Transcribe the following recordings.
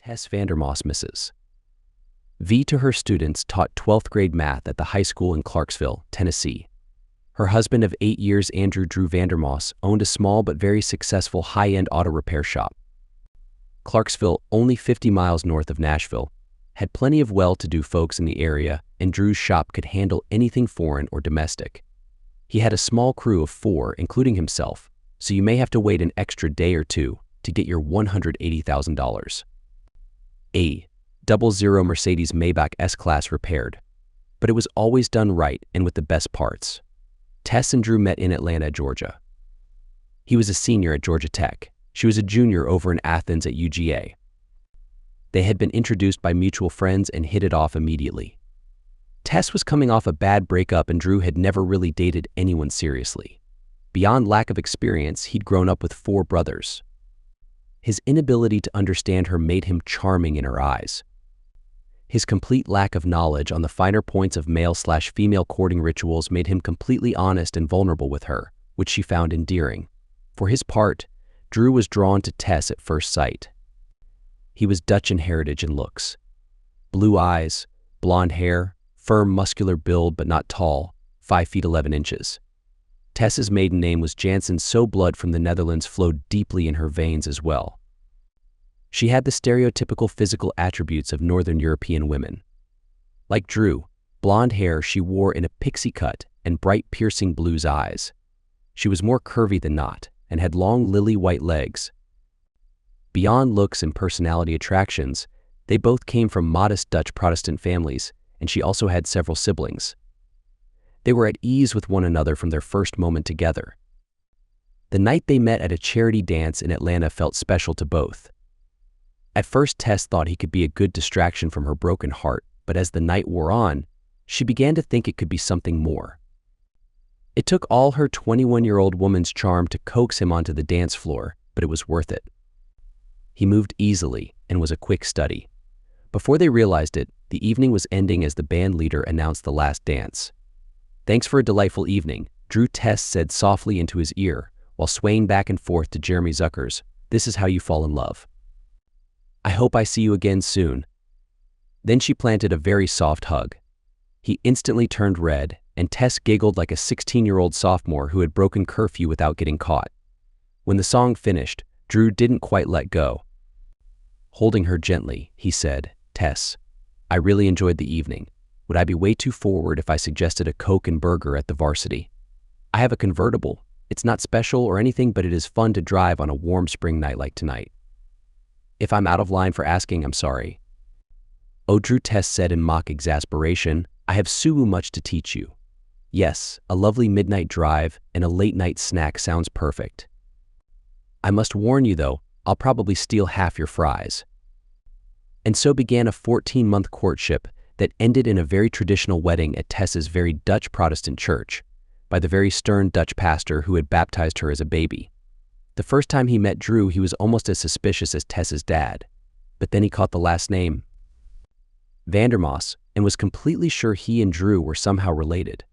Tess Vandermoss misses. V to her students taught 12th grade math at the high school in Clarksville, Tennessee. Her husband of 8 years, Andrew Drew Vandermoss, owned a small but very successful high-end auto repair shop. Clarksville, only 50 miles north of Nashville, had plenty of well-to-do folks in the area, and Drew's shop could handle anything foreign or domestic. He had a small crew of 4, including himself, so you may have to wait an extra day or two to get your $180,000. A 00 Mercedes Maybach S-Class repaired, but it was always done right and with the best parts. Tess and Drew met in Atlanta, Georgia. He was a senior at Georgia Tech. She was a junior over in Athens at UGA. They had been introduced by mutual friends and hit it off immediately. Tess was coming off a bad breakup and Drew had never really dated anyone seriously. Beyond lack of experience, he'd grown up with 4 brothers. His inability to understand her made him charming in her eyes. His complete lack of knowledge on the finer points of male/female courting rituals made him completely honest and vulnerable with her, which she found endearing. For his part, Drew was drawn to Tess at first sight. He was Dutch in heritage and looks. Blue eyes, blonde hair, firm muscular build but not tall, 5 feet 11 inches. Tess's maiden name was Jansen, so blood from the Netherlands flowed deeply in her veins as well. She had the stereotypical physical attributes of Northern European women. Like Drew, blonde hair she wore in a pixie cut and bright piercing blues eyes. She was more curvy than not and had long lily-white legs. Beyond looks and personality attractions, they both came from modest Dutch Protestant families, and she also had several siblings. They were at ease with one another from their first moment together. The night they met at a charity dance in Atlanta felt special to both. At first, Tess thought he could be a good distraction from her broken heart, but as the night wore on, she began to think it could be something more. It took all her 21-year-old woman's charm to coax him onto the dance floor, but it was worth it. He moved easily and was a quick study. Before they realized it, the evening was ending as the band leader announced the last dance. "Thanks for a delightful evening," Drew Tess said softly into his ear, while swaying back and forth to Jeremy Zucker's "This Is How You Fall in Love." "I hope I see you again soon." Then she planted a very soft hug. He instantly turned red, and Tess giggled like a 16-year-old sophomore who had broken curfew without getting caught. When the song finished, Drew didn't quite let go. Holding her gently, he said, "Tess, I really enjoyed the evening. Would I be way too forward if I suggested a Coke and burger at the Varsity? I have a convertible. It's not special or anything, but it is fun to drive on a warm spring night like tonight. If I'm out of line for asking, I'm sorry." "Oh," Drew Tess said in mock exasperation, "I have so much to teach you. Yes, a lovely midnight drive and a late-night snack sounds perfect. I must warn you, though, I'll probably steal half your fries." And so began a 14-month courtship that ended in a very traditional wedding at Tess's very Dutch Protestant church, by the very stern Dutch pastor who had baptized her as a baby. The first time he met Drew, he was almost as suspicious as Tess's dad, but then he caught the last name, Vandermoss, and was completely sure he and Drew were somehow related.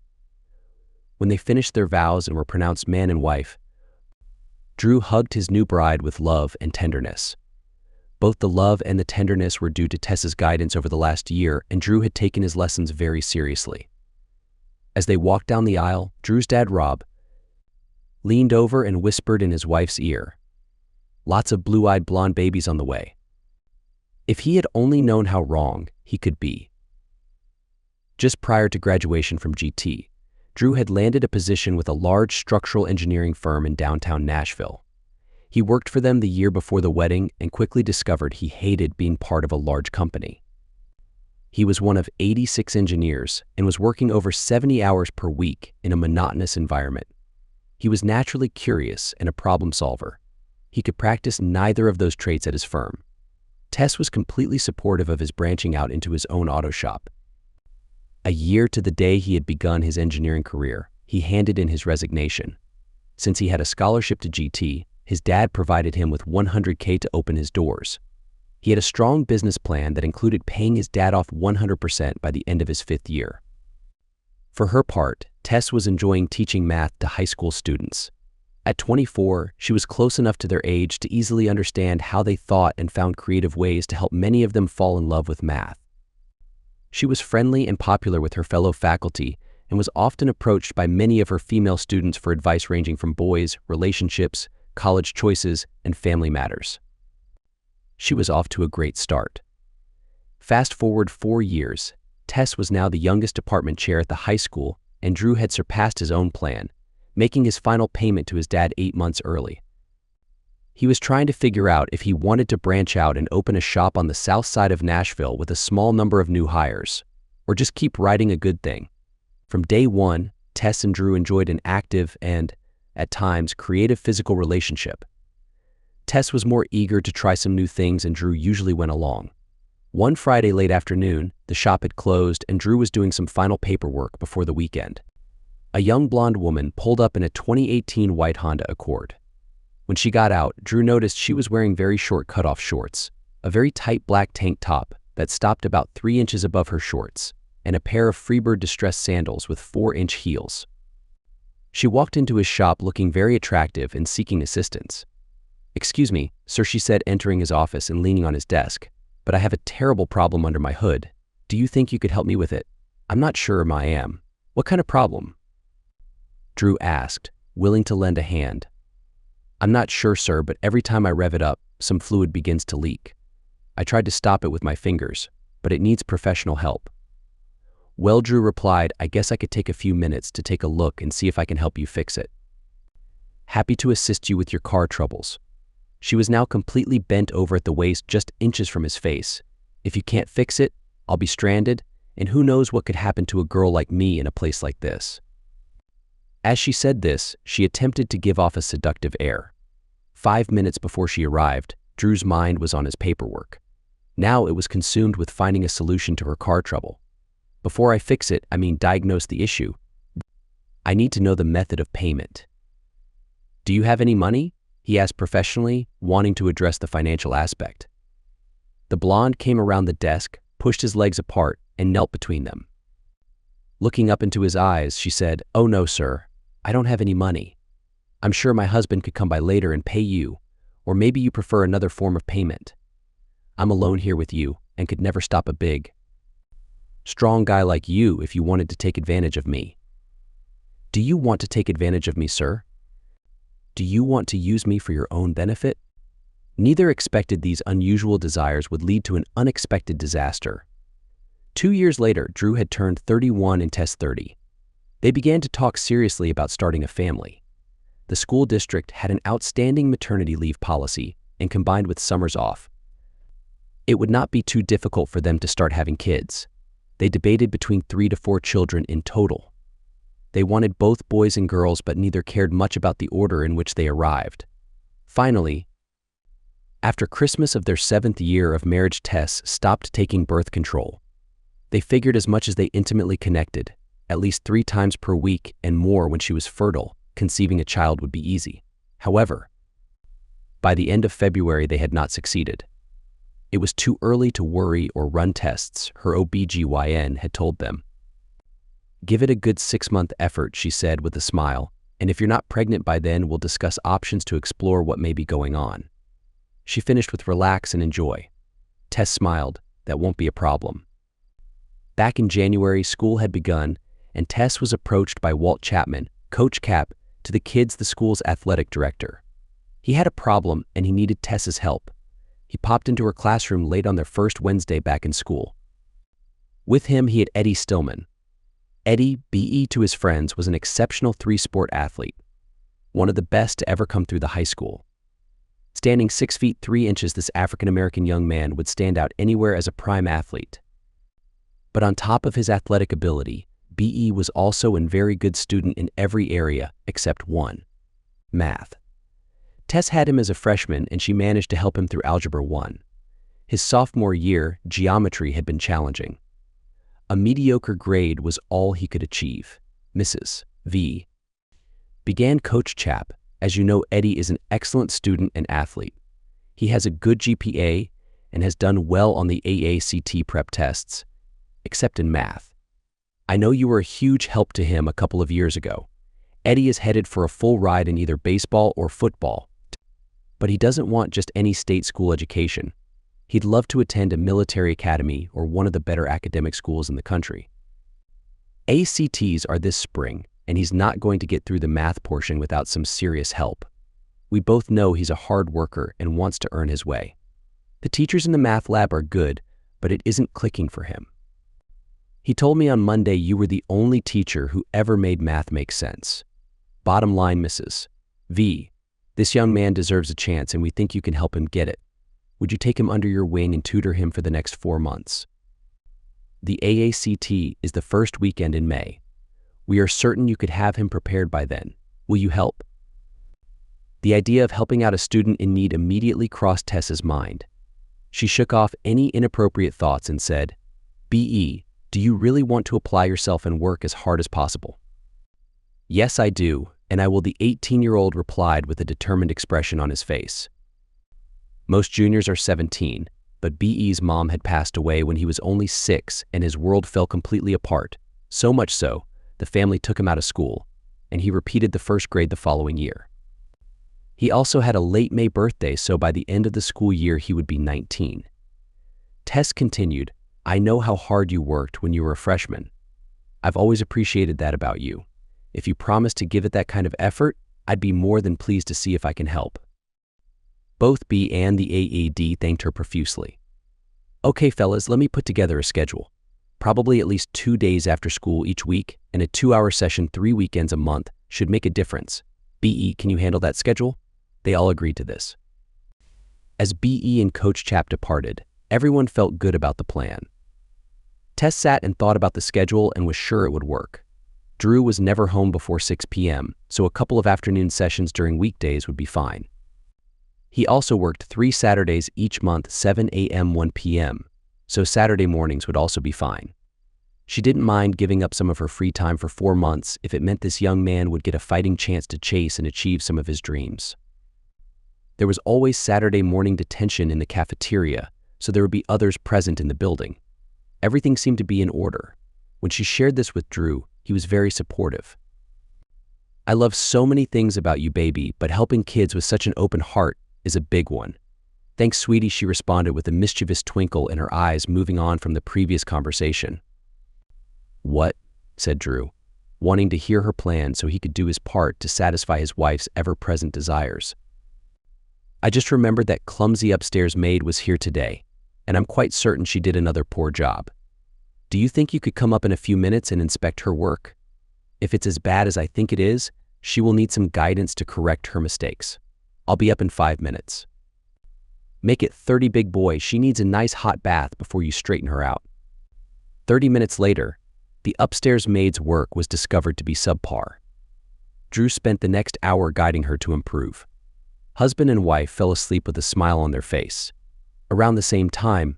When they finished their vows and were pronounced man and wife, Drew hugged his new bride with love and tenderness. Both the love and the tenderness were due to Tess's guidance over the last year, and Drew had taken his lessons very seriously. As they walked down the aisle, Drew's dad, Rob, leaned over and whispered in his wife's ear, "Lots of blue-eyed blonde babies on the way." If he had only known how wrong he could be. Just prior to graduation from GT, Drew had landed a position with a large structural engineering firm in downtown Nashville. He worked for them the year before the wedding and quickly discovered he hated being part of a large company. He was one of 86 engineers and was working over 70 hours per week in a monotonous environment. He was naturally curious and a problem solver. He could practice neither of those traits at his firm. Tess was completely supportive of his branching out into his own auto shop. A year to the day he had begun his engineering career, he handed in his resignation. Since he had a scholarship to GT, his dad provided him with $100K to open his doors. He had a strong business plan that included paying his dad off 100% by the end of his 5th year. For her part, Tess was enjoying teaching math to high school students. At 24, she was close enough to their age to easily understand how they thought and found creative ways to help many of them fall in love with math. She was friendly and popular with her fellow faculty and was often approached by many of her female students for advice ranging from boys, relationships, college choices, and family matters. She was off to a great start. Fast forward 4 years, Tess was now the youngest department chair at the high school, and Drew had surpassed his own plan, making his final payment to his dad 8 months early. He was trying to figure out if he wanted to branch out and open a shop on the south side of Nashville with a small number of new hires, or just keep writing a good thing. From day one, Tess and Drew enjoyed an active and, at times, creative physical relationship. Tess was more eager to try some new things, and Drew usually went along. One Friday late afternoon, the shop had closed and Drew was doing some final paperwork before the weekend. A young blonde woman pulled up in a 2018 white Honda Accord. When she got out, Drew noticed she was wearing very short cutoff shorts, a very tight black tank top that stopped about 3 inches above her shorts, and a pair of Freebird distressed sandals with 4-inch heels. She walked into his shop looking very attractive and seeking assistance. "Excuse me, sir," she said, entering his office and leaning on his desk, "but I have a terrible problem under my hood. Do you think you could help me with it? I'm not sure I am. What kind of problem?" Drew asked, willing to lend a hand. "I'm not sure, sir, but every time I rev it up, some fluid begins to leak. I tried to stop it with my fingers, but it needs professional help." "Well," Drew replied, "I guess I could take a few minutes to take a look and see if I can help you fix it." "Happy to assist you with your car troubles." She was now completely bent over at the waist, just inches from his face. "If you can't fix it, I'll be stranded, and who knows what could happen to a girl like me in a place like this." As she said this, she attempted to give off a seductive air. 5 minutes before she arrived, Drew's mind was on his paperwork. Now it was consumed with finding a solution to her car trouble. "Before I fix it, I mean diagnose the issue, I need to know the method of payment." "Do you have any money?" he asked professionally, wanting to address the financial aspect. The blonde came around the desk, pushed his legs apart, and knelt between them. Looking up into his eyes, she said, "Oh no, sir, I don't have any money. I'm sure my husband could come by later and pay you, or maybe you prefer another form of payment. I'm alone here with you and could never stop a big, strong guy like you if you wanted to take advantage of me." "Do you want to take advantage of me, sir? Do you want to use me for your own benefit?" Neither expected these unusual desires would lead to an unexpected disaster. 2 years later, Drew had turned 31 and Tess 30. They began to talk seriously about starting a family. The school district had an outstanding maternity leave policy, and combined with summers off, it would not be too difficult for them to start having kids. They debated between 3 to 4 children in total. They wanted both boys and girls, but neither cared much about the order in which they arrived. Finally, after Christmas of their 7th year of marriage, Tess stopped taking birth control. They figured as much as they intimately connected, at least 3 times per week and more when she was fertile, conceiving a child would be easy. However, by the end of February, they had not succeeded. It was too early to worry or run tests, her OBGYN had told them. "Give it a good 6-month effort," she said with a smile, "and if you're not pregnant by then, we'll discuss options to explore what may be going on." She finished with "relax and enjoy." Tess smiled. "That won't be a problem." Back in January, school had begun, and Tess was approached by Walt Chapman, Coach Cap, to the kids, the school's athletic director. He had a problem and he needed Tess's help. He popped into her classroom late on their first Wednesday back in school. With him, he had Eddie Stillman. Eddie, BE to his friends, was an exceptional 3-sport athlete, one of the best to ever come through the high school. Standing 6 feet 3 inches, this African-American young man would stand out anywhere as a prime athlete. But on top of his athletic ability, BE was also a very good student in every area except one: math. Tess had him as a freshman, and she managed to help him through Algebra 1. His sophomore year, geometry had been challenging. A mediocre grade was all he could achieve. Mrs. V. began Coach Chap. "As you know, Eddie is an excellent student and athlete. He has a good GPA and has done well on the AACT prep tests, except in math. I know you were a huge help to him a couple of years ago. Eddie is headed for a full ride in either baseball or football, but he doesn't want just any state school education. He'd love to attend a military academy or one of the better academic schools in the country. ACTs are this spring, and he's not going to get through the math portion without some serious help. We both know he's a hard worker and wants to earn his way. The teachers in the math lab are good, but it isn't clicking for him. He told me on Monday you were the only teacher who ever made math make sense. Bottom line, Mrs. V, this young man deserves a chance and we think you can help him get it. Would you take him under your wing and tutor him for the next 4 months? The AACT is the first weekend in May. We are certain you could have him prepared by then. Will you help? The idea of helping out a student in need immediately crossed Tessa's mind. She shook off any inappropriate thoughts and said, "BE, do you really want to apply yourself and work as hard as possible?" "Yes, I do, and I will," the 18-year-old replied with a determined expression on his face. Most juniors are 17, but BE's mom had passed away when he was only 6 and his world fell completely apart, so much so, the family took him out of school, and he repeated the first grade the following year. He also had a late May birthday, so by the end of the school year he would be 19. Tess continued, "I know how hard you worked when you were a freshman. I've always appreciated that about you. If you promise to give it that kind of effort, I'd be more than pleased to see if I can help." Both B and the AED thanked her profusely. "Okay, fellas, let me put together a schedule. Probably at least 2 days after school each week and a 2-hour session 3 weekends a month should make a difference. BE, can you handle that schedule?" They all agreed to this. As BE and Coach Chap departed, everyone felt good about the plan. Tess sat and thought about the schedule and was sure it would work. Drew was never home before 6 p.m., so a couple of afternoon sessions during weekdays would be fine. He also worked 3 Saturdays each month, 7 a.m., 1 p.m., so Saturday mornings would also be fine. She didn't mind giving up some of her free time for 4 months if it meant this young man would get a fighting chance to chase and achieve some of his dreams. There was always Saturday morning detention in the cafeteria, so there would be others present in the building. Everything seemed to be in order. When she shared this with Drew, he was very supportive. "I love so many things about you, baby, but helping kids with such an open heart is a big one." "Thanks, sweetie," she responded with a mischievous twinkle in her eyes, moving on from the previous conversation. "What?" said Drew, wanting to hear her plan so he could do his part to satisfy his wife's ever-present desires. "I just remembered that clumsy upstairs maid was here today, and I'm quite certain she did another poor job. Do you think you could come up in a few minutes and inspect her work? If it's as bad as I think it is, she will need some guidance to correct her mistakes. I'll be up in 5 minutes. Make it 30, big boy. She needs a nice hot bath before you straighten her out." 30 minutes later, the upstairs maid's work was discovered to be subpar. Drew spent the next hour guiding her to improve. Husband and wife fell asleep with a smile on their face. Around the same time,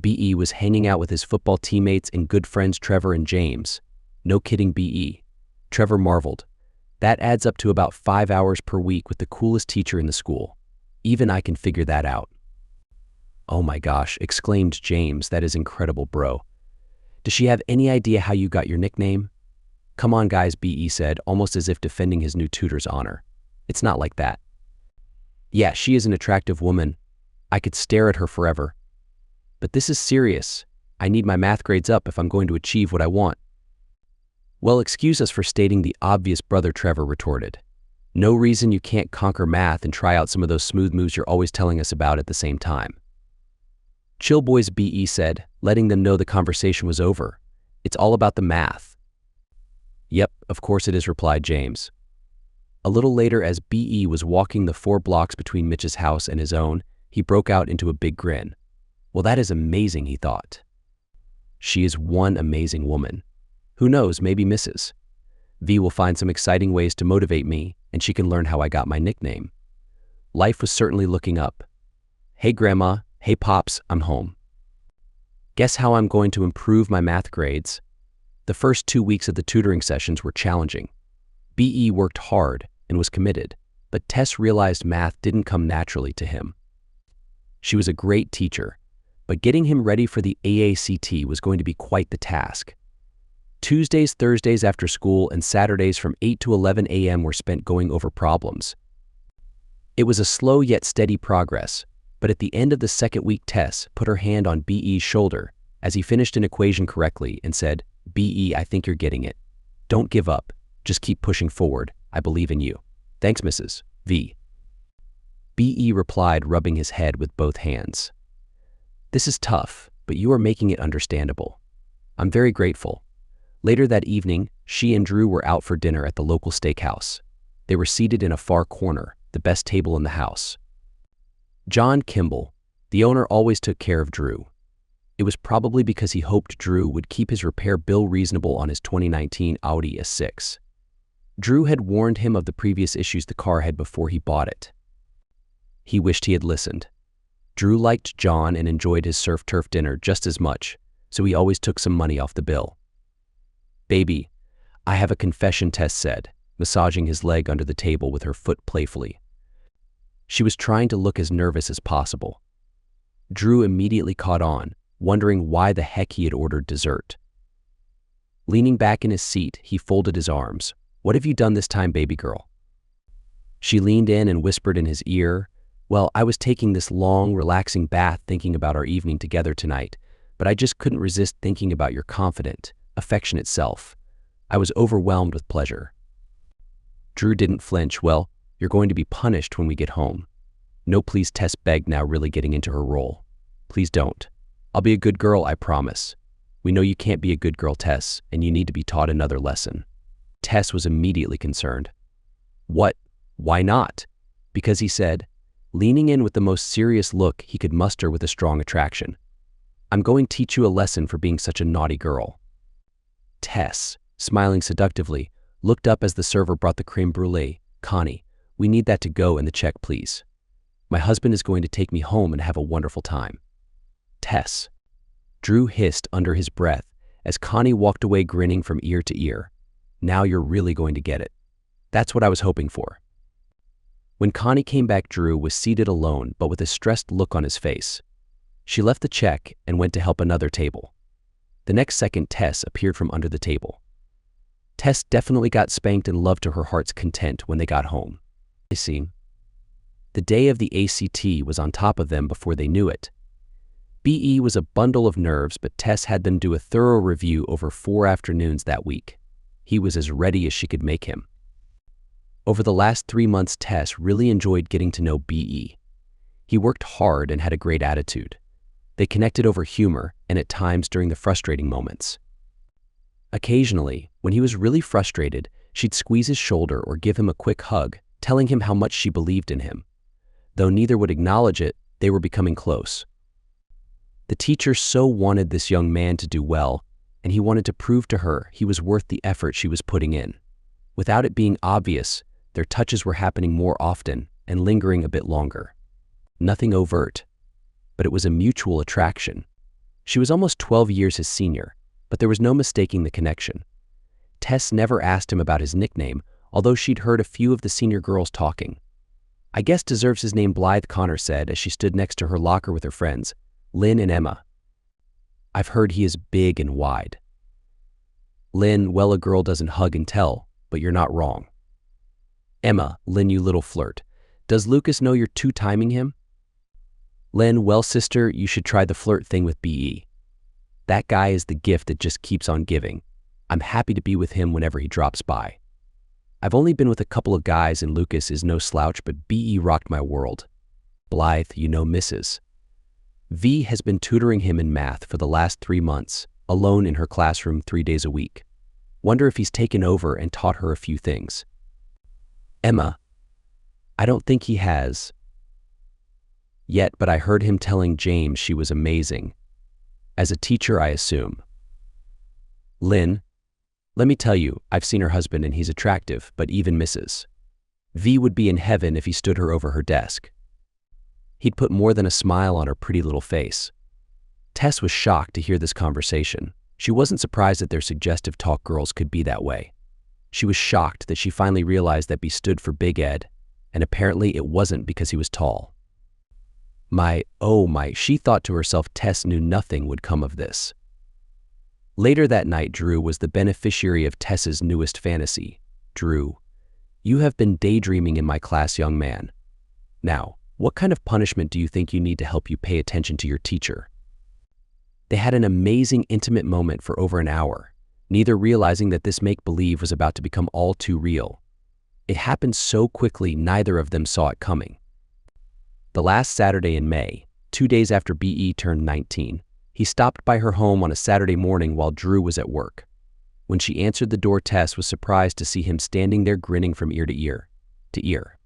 BE was hanging out with his football teammates and good friends Trevor and James. "No kidding, BE." Trevor marveled. "That adds up to about 5 hours per week with the coolest teacher in the school. Even I can figure that out." "Oh my gosh," exclaimed James. "That is incredible, bro. Does she have any idea how you got your nickname?" "Come on, guys," BE said, almost as if defending his new tutor's honor. "It's not like that." "Yeah, she is an attractive woman. I could stare at her forever. But this is serious. I need my math grades up if I'm going to achieve what I want." "Well, excuse us for stating the obvious," brother Trevor retorted. "No reason you can't conquer math and try out some of those smooth moves you're always telling us about at the same time." "Chill, boys," BE said, letting them know the conversation was over. "It's all about the math." "Yep, of course it is," replied James. A little later, as BE was walking the 4 blocks between Mitch's house and his own, he broke out into a big grin. "Well, that is amazing," he thought. "She is one amazing woman. Who knows, maybe Mrs. V will find some exciting ways to motivate me, and she can learn how I got my nickname." Life was certainly looking up. "Hey, Grandma. Hey, Pops, I'm home. Guess how I'm going to improve my math grades?" The first 2 weeks of the tutoring sessions were challenging. BE worked hard and was committed, but Tess realized math didn't come naturally to him. She was a great teacher, but getting him ready for the AACT was going to be quite the task. Tuesdays, Thursdays after school, and Saturdays from 8 to 11 a.m. were spent going over problems. It was a slow yet steady progress, but at the end of the second week, Tess put her hand on B.E.'s shoulder as he finished an equation correctly and said, "B.E., I think you're getting it. Don't give up. Just keep pushing forward. I believe in you. Thanks, Mrs. V." B.E. replied, rubbing his head with both hands. "This is tough, but you are making it understandable. I'm very grateful." Later that evening, she and Drew were out for dinner at the local steakhouse. They were seated in a far corner, the best table in the house. John Kimball, the owner, always took care of Drew. It was probably because he hoped Drew would keep his repair bill reasonable on his 2019 Audi S6. Drew had warned him of the previous issues the car had before he bought it. He wished he had listened. Drew liked John and enjoyed his surf-turf dinner just as much, so he always took some money off the bill. "Baby, I have a confession," Tess said, massaging his leg under the table with her foot playfully. She was trying to look as nervous as possible. Drew immediately caught on, wondering why the heck he had ordered dessert. Leaning back in his seat, he folded his arms. "What have you done this time, baby girl?" She leaned in and whispered in his ear, "Well, I was taking this long, relaxing bath thinking about our evening together tonight, but I just couldn't resist thinking about your confident, affectionate self. I was overwhelmed with pleasure." Drew didn't flinch. "Well, you're going to be punished when we get home." "No, please," Tess begged, now really getting into her role. "Please don't. I'll be a good girl, I promise." "We know you can't be a good girl, Tess, and you need to be taught another lesson." Tess was immediately concerned. "What? Why not?" "Because," he said, leaning in with the most serious look he could muster with a strong attraction, "I'm going to teach you a lesson for being such a naughty girl." Tess, smiling seductively, looked up as the server brought the creme brulee. "Connie, we need that to go in the check, please. My husband is going to take me home and have a wonderful time." "Tess," Drew hissed under his breath as Connie walked away grinning from ear to ear. "Now you're really going to get it. That's what I was hoping for." When Connie came back, Drew was seated alone but with a stressed look on his face. She left the check and went to help another table. The next second, Tess appeared from under the table. Tess definitely got spanked and loved to her heart's content when they got home. The day of the ACT was on top of them before they knew it. B.E. was a bundle of nerves, but Tess had them do a thorough review over 4 afternoons that week. He was as ready as she could make him. Over the last 3 months, Tess really enjoyed getting to know B.E. He worked hard and had a great attitude. They connected over humor and at times during the frustrating moments. Occasionally, when he was really frustrated, she'd squeeze his shoulder or give him a quick hug, telling him how much she believed in him. Though neither would acknowledge it, they were becoming close. The teacher so wanted this young man to do well, and he wanted to prove to her he was worth the effort she was putting in. Without it being obvious, their touches were happening more often and lingering a bit longer. Nothing overt, but it was a mutual attraction. She was almost 12 years his senior, but there was no mistaking the connection. Tess never asked him about his nickname, although she'd heard a few of the senior girls talking. "I guess deserves his name," Blythe Connor said as she stood next to her locker with her friends, Lynn and Emma. "I've heard he is big and wide." Lynn, "Well, a girl doesn't hug and tell, but you're not wrong." Emma, "Lynn, you little flirt. Does Lucas know you're two-timing him?" Lynn, "Well, sister, you should try the flirt thing with B.E. That guy is the gift that just keeps on giving. I'm happy to be with him whenever he drops by. I've only been with a couple of guys and Lucas is no slouch, but B.E. rocked my world." Blythe, "You know Mrs. V has been tutoring him in math for the last 3 months, alone in her classroom 3 days a week. Wonder if he's taken over and taught her a few things." Emma, "I don't think he has yet, but I heard him telling James she was amazing. As a teacher, I assume." Lynn, "Let me tell you, I've seen her husband and he's attractive, but even Mrs. V would be in heaven if he stood her over her desk. He'd put more than a smile on her pretty little face." Tess was shocked to hear this conversation. She wasn't surprised that their suggestive talk girls could be that way. She was shocked that she finally realized that B stood for Big Ed, and apparently it wasn't because he was tall. Oh my, she thought to herself Tess knew nothing would come of this. Later that night, Drew was the beneficiary of Tess's newest fantasy. "Drew, you have been daydreaming in my class, young man. Now, what kind of punishment do you think you need to help you pay attention to your teacher?" They had an amazing, intimate moment for over an hour, neither realizing that this make-believe was about to become all too real. It happened so quickly, neither of them saw it coming. The last Saturday in May, 2 days after BE turned 19, he stopped by her home on a Saturday morning while Drew was at work. When she answered the door, Tess was surprised to see him standing there grinning from ear to ear.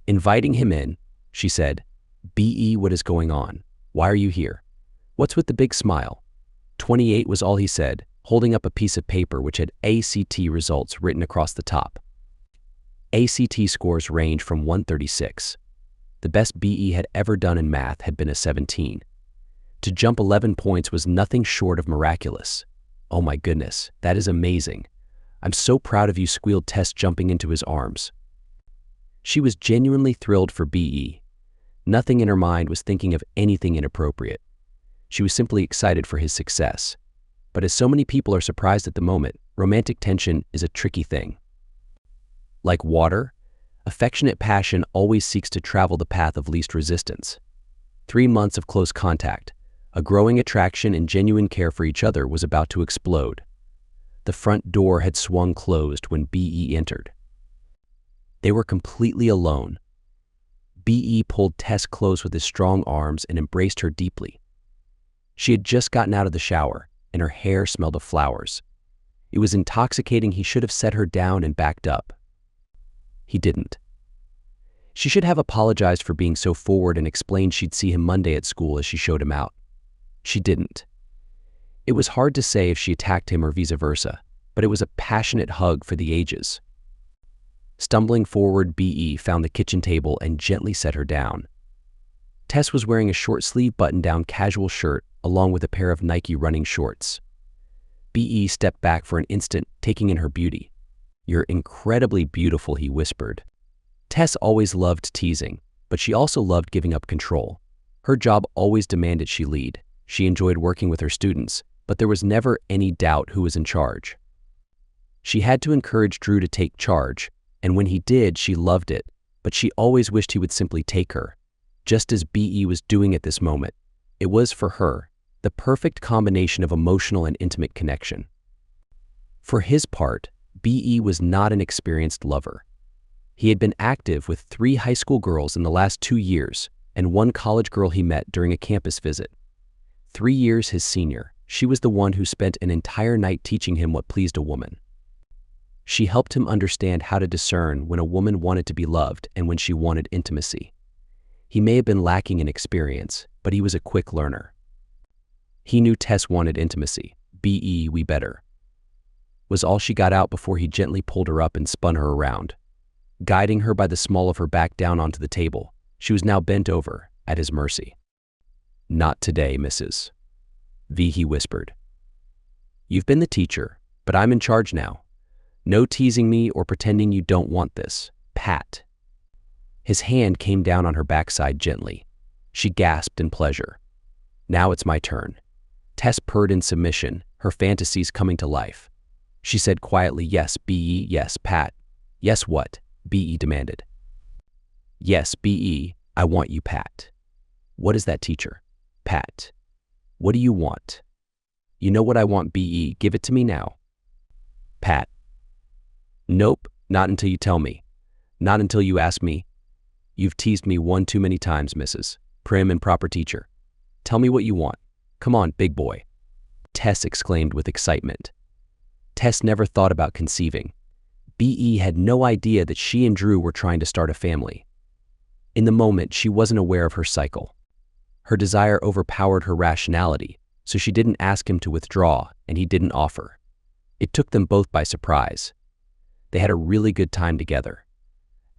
Inviting him in, she said, "BE, what is going on? Why are you here? What's with the big smile?" 28 was all he said, holding up a piece of paper which had ACT results written across the top. ACT scores range from 136. The best BE had ever done in math had been a 17. To jump 11 points was nothing short of miraculous. "Oh my goodness, that is amazing. I'm so proud of you," squealed Tess, jumping into his arms. She was genuinely thrilled for BE. Nothing in her mind was thinking of anything inappropriate. She was simply excited for his success. But as so many people are surprised at the moment, romantic tension is a tricky thing. Like water, affectionate passion always seeks to travel the path of least resistance. 3 months of close contact, a growing attraction and genuine care for each other was about to explode. The front door had swung closed when BE entered. They were completely alone. BE pulled Tess close with his strong arms and embraced her deeply. She had just gotten out of the shower, and her hair smelled of flowers. It was intoxicating. He should have set her down and backed up. He didn't. She should have apologized for being so forward and explained she'd see him Monday at school as she showed him out. She didn't. It was hard to say if she attacked him or vice versa, but it was a passionate hug for the ages. Stumbling forward, BE found the kitchen table and gently set her down. Tess was wearing a short-sleeve button-down casual shirt along with a pair of Nike running shorts. BE stepped back for an instant, taking in her beauty. "You're incredibly beautiful," he whispered. Tess always loved teasing, but she also loved giving up control. Her job always demanded she lead. She enjoyed working with her students, but there was never any doubt who was in charge. She had to encourage Drew to take charge, and when he did, she loved it, but she always wished he would simply take her, just as BE was doing at this moment. It was, for her, the perfect combination of emotional and intimate connection. For his part, BE was not an experienced lover. He had been active with 3 high school girls in the last 2 years and 1 college girl he met during a campus visit. 3 years his senior, she was the one who spent an entire night teaching him what pleased a woman. She helped him understand how to discern when a woman wanted to be loved and when she wanted intimacy. He may have been lacking in experience, but he was a quick learner. He knew Tess wanted intimacy. "BE, we better," was all she got out before he gently pulled her up and spun her around. Guiding her by the small of her back down onto the table, she was now bent over, at his mercy. "Not today, Mrs. V," he whispered. "You've been the teacher, but I'm in charge now. No teasing me or pretending you don't want this. Pat." His hand came down on her backside gently. She gasped in pleasure. "Now it's my turn." Tess purred in submission, her fantasies coming to life. She said quietly, "Yes, BE, yes, Pat." "Yes, what?" BE demanded. "Yes, BE, I want you, Pat." "What is that, teacher?" "Pat. What do you want?" "You know what I want, BE, give it to me now." "Pat. Nope, not until you tell me. Not until you ask me. You've teased me one too many times, Mrs. Prim and proper teacher. Tell me what you want. Come on, big boy." Tess exclaimed with excitement. Tess never thought about conceiving. BE had no idea that she and Drew were trying to start a family. In the moment, she wasn't aware of her cycle. Her desire overpowered her rationality, so she didn't ask him to withdraw, and he didn't offer. It took them both by surprise. They had a really good time together.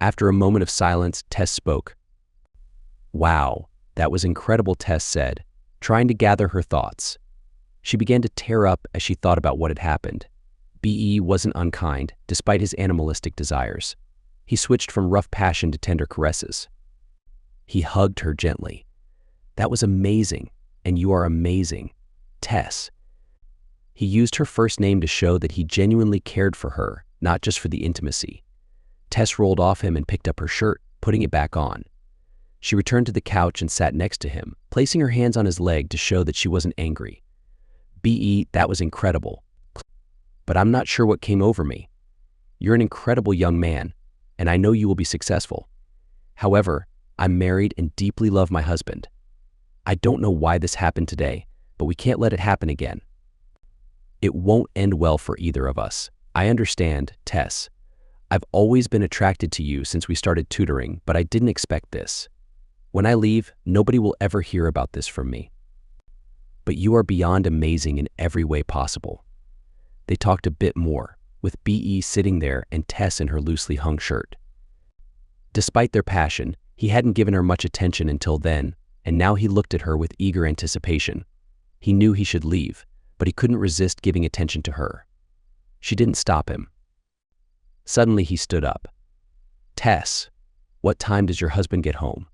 After a moment of silence, Tess spoke. "Wow, that was incredible," Tess said, trying to gather her thoughts. She began to tear up as she thought about what had happened. BE wasn't unkind, despite his animalistic desires. He switched from rough passion to tender caresses. He hugged her gently. "That was amazing, and you are amazing, Tess." He used her first name to show that he genuinely cared for her, not just for the intimacy. Tess rolled off him and picked up her shirt, putting it back on. She returned to the couch and sat next to him, placing her hands on his leg to show that she wasn't angry. That was incredible. But I'm not sure what came over me. You're an incredible young man, and I know you will be successful. However, I'm married and deeply love my husband. I don't know why this happened today, but we can't let it happen again. It won't end well for either of us. I understand, Tess. I've always been attracted to you since we started tutoring, but I didn't expect this. When I leave, nobody will ever hear about this from me. But you are beyond amazing in every way possible. They talked a bit more, with B.E. sitting there and Tess in her loosely hung shirt. Despite their passion, he hadn't given her much attention until then, and now he looked at her with eager anticipation. He knew he should leave, but he couldn't resist giving attention to her. She didn't stop him. Suddenly he stood up. Tess, what time does your husband get home?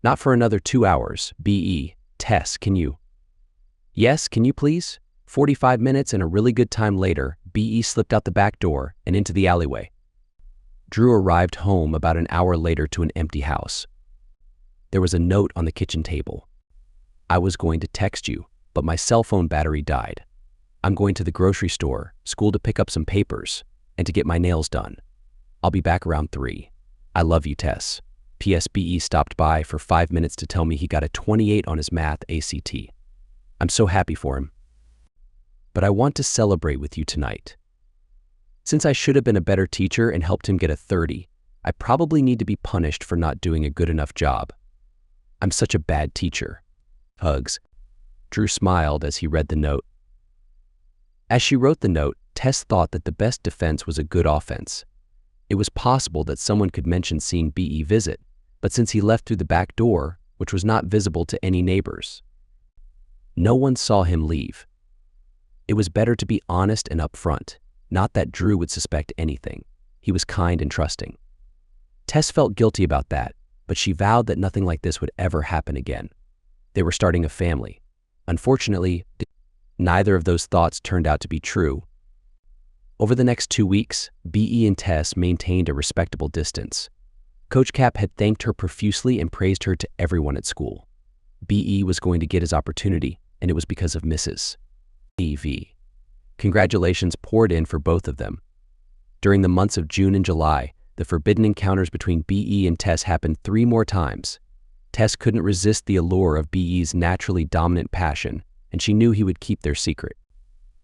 Not for another 2 hours, B.E. Tess, can you? Yes, can you please? 45 minutes and a really good time later, B.E. slipped out the back door and into the alleyway. Drew arrived home about an hour later to an empty house. There was a note on the kitchen table. I was going to text you, but my cell phone battery died. I'm going to the grocery store, school to pick up some papers, and to get my nails done. I'll be back around 3. I love you, Tess. P.S. B.E. stopped by for 5 minutes to tell me he got a 28 on his math ACT. I'm so happy for him. But I want to celebrate with you tonight. Since I should have been a better teacher and helped him get a 30, I probably need to be punished for not doing a good enough job. I'm such a bad teacher. Hugs. Drew smiled as he read the note. As she wrote the note, Tess thought that the best defense was a good offense. It was possible that someone could mention seeing B.E. visit, but since he left through the back door, which was not visible to any neighbors, no one saw him leave. It was better to be honest and upfront, not that Drew would suspect anything. He was kind and trusting. Tess felt guilty about that, but she vowed that nothing like this would ever happen again. They were starting a family. Unfortunately, neither of those thoughts turned out to be true. Over the next 2 weeks, B.E. and Tess maintained a respectable distance. Coach Cap had thanked her profusely and praised her to everyone at school. B.E. was going to get his opportunity, and it was because of Mrs. E.V. Congratulations poured in for both of them. During the months of June and July, the forbidden encounters between B.E. and Tess happened 3 more times. Tess couldn't resist the allure of B.E.'s naturally dominant passion, and she knew he would keep their secret.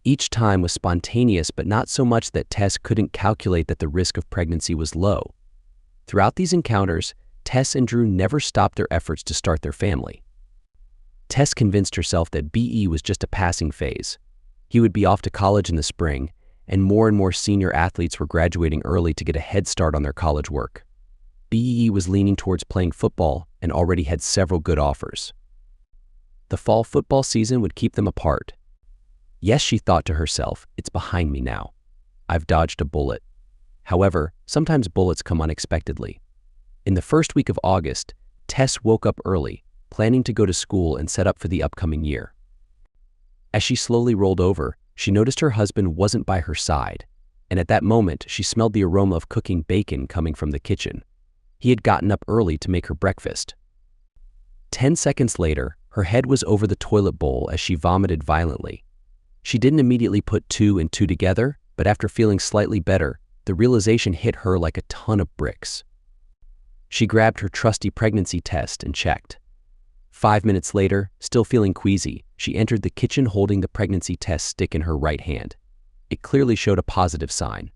Each time was spontaneous, but not so much that Tess couldn't calculate that the risk of pregnancy was low. Throughout these encounters, Tess and Drew never stopped their efforts to start their family. Tess convinced herself that B.E. was just a passing phase. He would be off to college in the spring, and more senior athletes were graduating early to get a head start on their college work. B.E. was leaning towards playing football and already had several good offers. The fall football season would keep them apart. Yes, she thought to herself, it's behind me now. I've dodged a bullet. However, sometimes bullets come unexpectedly. In the first week of August, Tess woke up early, planning to go to school and set up for the upcoming year. As she slowly rolled over, she noticed her husband wasn't by her side, and at that moment she smelled the aroma of cooking bacon coming from the kitchen. He had gotten up early to make her breakfast. 10 seconds later, her head was over the toilet bowl as she vomited violently. She didn't immediately put 2 and 2 together, but after feeling slightly better, the realization hit her like a ton of bricks. She grabbed her trusty pregnancy test and checked. 5 minutes later, still feeling queasy, she entered the kitchen holding the pregnancy test stick in her right hand. It clearly showed a positive sign.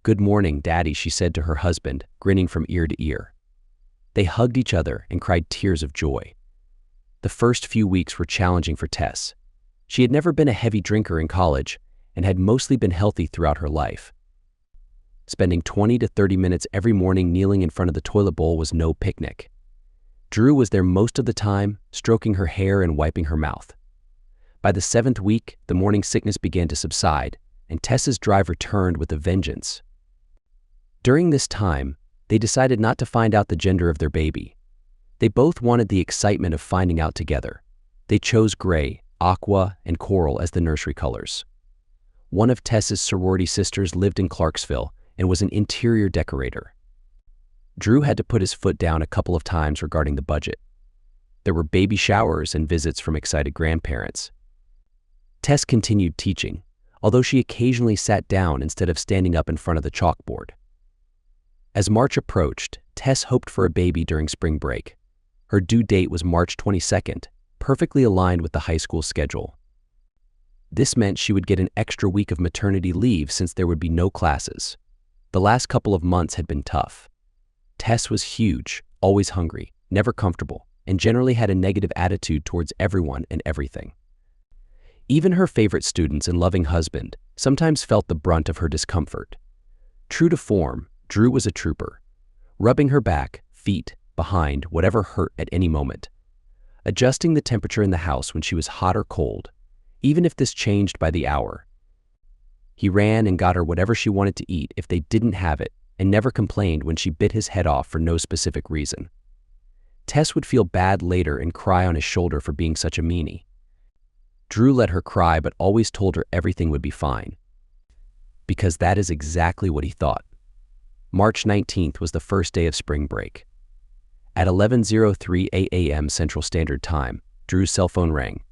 "Good morning, Daddy," she said to her husband, grinning from ear to ear. They hugged each other and cried tears of joy. The first few weeks were challenging for Tess. She had never been a heavy drinker in college and had mostly been healthy throughout her life. Spending 20 to 30 minutes every morning kneeling in front of the toilet bowl was no picnic. Drew was there most of the time, stroking her hair and wiping her mouth. By the 7th week, the morning sickness began to subside, and Tess's drive returned with a vengeance. During this time, they decided not to find out the gender of their baby. They both wanted the excitement of finding out together. They chose gray, aqua, and coral as the nursery colors. One of Tess's sorority sisters lived in Clarksville and was an interior decorator. Drew had to put his foot down a couple of times regarding the budget. There were baby showers and visits from excited grandparents. Tess continued teaching, although she occasionally sat down instead of standing up in front of the chalkboard. As March approached, Tess hoped for a baby during spring break. Her due date was March 22nd, perfectly aligned with the high school schedule. This meant she would get an extra week of maternity leave since there would be no classes. The last couple of months had been tough. Tess was huge, always hungry, never comfortable, and generally had a negative attitude towards everyone and everything. Even her favorite students and loving husband sometimes felt the brunt of her discomfort. True to form, Drew was a trooper, rubbing her back, feet, behind, whatever hurt at any moment, adjusting the temperature in the house when she was hot or cold, even if this changed by the hour. He ran and got her whatever she wanted to eat if they didn't have it, and never complained when she bit his head off for no specific reason. Tess would feel bad later and cry on his shoulder for being such a meanie. Drew let her cry but always told her everything would be fine, because that is exactly what he thought. March 19th was the first day of spring break. At 11:03 a.m. Central Standard Time, Drew's cell phone rang.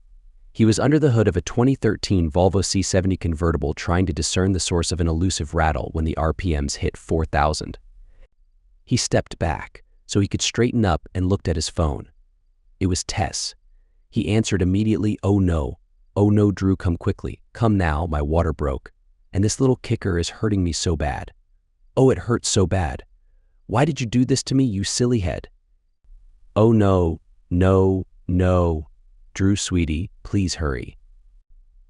He was under the hood of a 2013 Volvo C70 convertible trying to discern the source of an elusive rattle when the RPMs hit 4,000. He stepped back so he could straighten up and looked at his phone. It was Tess. He answered immediately, "Oh no, Drew, come quickly. Come now, my water broke. And this little kicker is hurting me so bad. Oh, it hurts so bad. Why did you do this to me, you silly head? Oh no, Drew, sweetie, please hurry."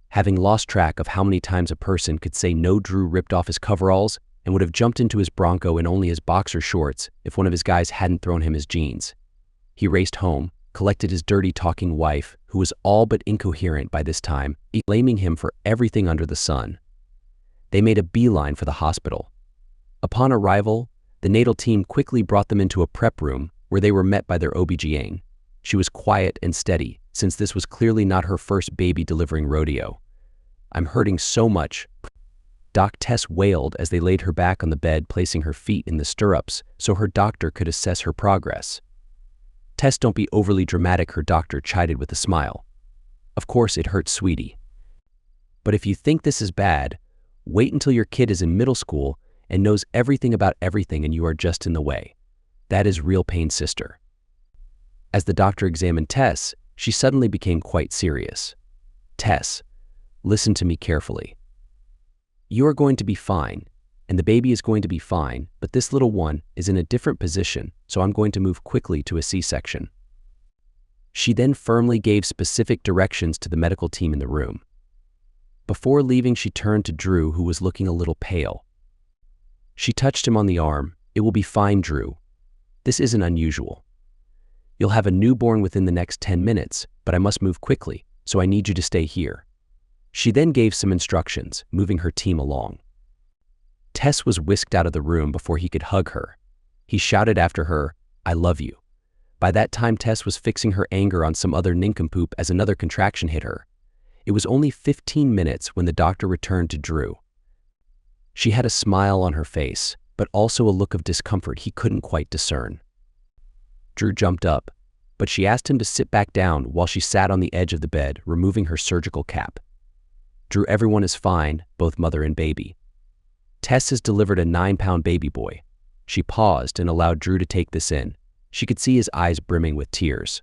Having lost track of how many times a person could say no, Drew ripped off his coveralls and would have jumped into his Bronco in only his boxer shorts if one of his guys hadn't thrown him his jeans. He raced home, collected his dirty-talking wife, who was all but incoherent by this time, blaming him for everything under the sun. They made a beeline for the hospital. Upon arrival, the natal team quickly brought them into a prep room where they were met by their OB-GYN. She was quiet and steady, since this was clearly not her first baby-delivering rodeo. "I'm hurting so much," Doc Tess wailed as they laid her back on the bed, placing her feet in the stirrups so her doctor could assess her progress. "Tess, don't be overly dramatic," her doctor chided with a smile. "Of course it hurts, sweetie. But if you think this is bad, wait until your kid is in middle school and knows everything about everything and you are just in the way. That is real pain, sister." As the doctor examined Tess, she suddenly became quite serious. "Tess, listen to me carefully. You are going to be fine, and the baby is going to be fine, but this little one is in a different position, so I'm going to move quickly to a C-section." She then firmly gave specific directions to the medical team in the room. Before leaving, she turned to Drew, who was looking a little pale. She touched him on the arm. "It will be fine, Drew. This isn't unusual. You'll have a newborn within the next 10 minutes, but I must move quickly, so I need you to stay here." She then gave some instructions, moving her team along. Tess was whisked out of the room before he could hug her. He shouted after her, "I love you." By that time, Tess was fixing her anger on some other nincompoop as another contraction hit her. It was only 15 minutes when the doctor returned to Drew. She had a smile on her face, but also a look of discomfort he couldn't quite discern. Drew jumped up, but she asked him to sit back down while she sat on the edge of the bed, removing her surgical cap. "Drew, everyone is fine, both mother and baby. Tess has delivered a 9-pound baby boy." She paused and allowed Drew to take this in. She could see his eyes brimming with tears.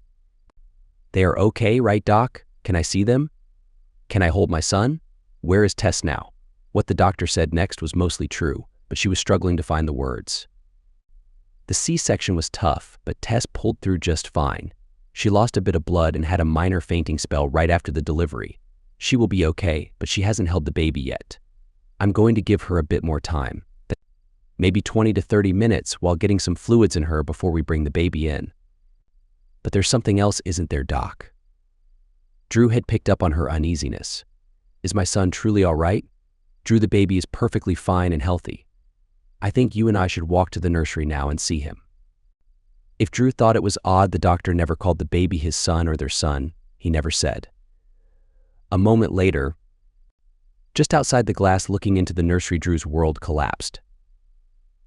"They are okay, right, Doc? Can I see them? Can I hold my son? Where is Tess now?" What the doctor said next was mostly true, but she was struggling to find the words. The C-section was tough, but Tess pulled through just fine. She lost a bit of blood and had a minor fainting spell right after the delivery. She will be okay, but she hasn't held the baby yet. I'm going to give her a bit more time, maybe 20 to 30 minutes, while getting some fluids in her before we bring the baby in. But there's something else, isn't there, Doc? Drew had picked up on her uneasiness. Is my son truly all right? Drew, the baby is perfectly fine and healthy. I think you and I should walk to the nursery now and see him. If Drew thought it was odd the doctor never called the baby his son or their son, he never said. A moment later, just outside the glass looking into the nursery, Drew's world collapsed.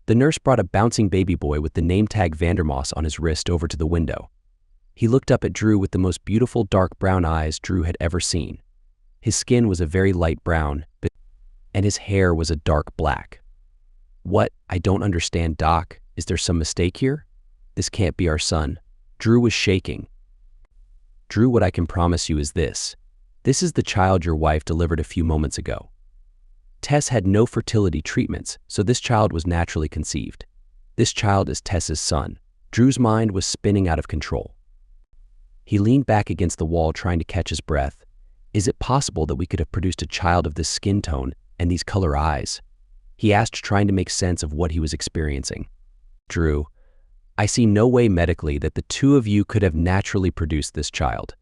The nurse brought a bouncing baby boy with the name tag Vandermoss on his wrist over to the window. He looked up at Drew with the most beautiful dark brown eyes Drew had ever seen. His skin was a very light brown, and his hair was a dark black. "What? I don't understand, Doc. Is there some mistake here? This can't be our son." Drew was shaking. "Drew, what I can promise you is this. This is the child your wife delivered a few moments ago. Tess had no fertility treatments, so this child was naturally conceived. This child is Tess's son." Drew's mind was spinning out of control. He leaned back against the wall trying to catch his breath. Is it possible that we could have produced a child of this skin tone and these color eyes? He asked, trying to make sense of what he was experiencing. "Drew, I see no way medically that the two of you could have naturally produced this child.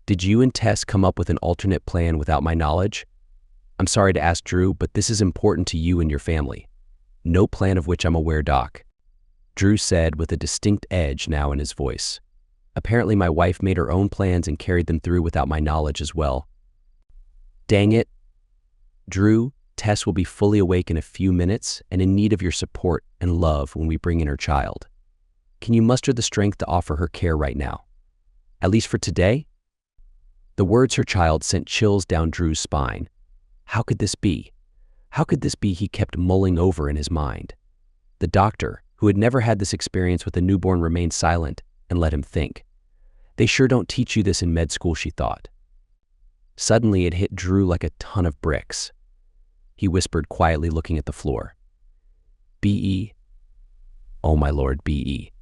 Did you and Tess come up with an alternate plan without my knowledge? I'm sorry to ask, Drew, but this is important to you and your family." "No plan of which I'm aware, Doc," Drew said with a distinct edge now in his voice. "Apparently my wife made her own plans and carried them through without my knowledge as well." "Dang it. Drew, Tess will be fully awake in a few minutes and in need of your support and love when we bring in her child. Can you muster the strength to offer her care right now? At least for today?" The words "her child" sent chills down Drew's spine. How could this be? How could this be? He kept mulling over in his mind. The doctor, who had never had this experience with a newborn, remained silent and let him think. They sure don't teach you this in med school, she thought. Suddenly it hit Drew like a ton of bricks. He whispered quietly, looking at the floor. "B.E. Oh my Lord, B.E.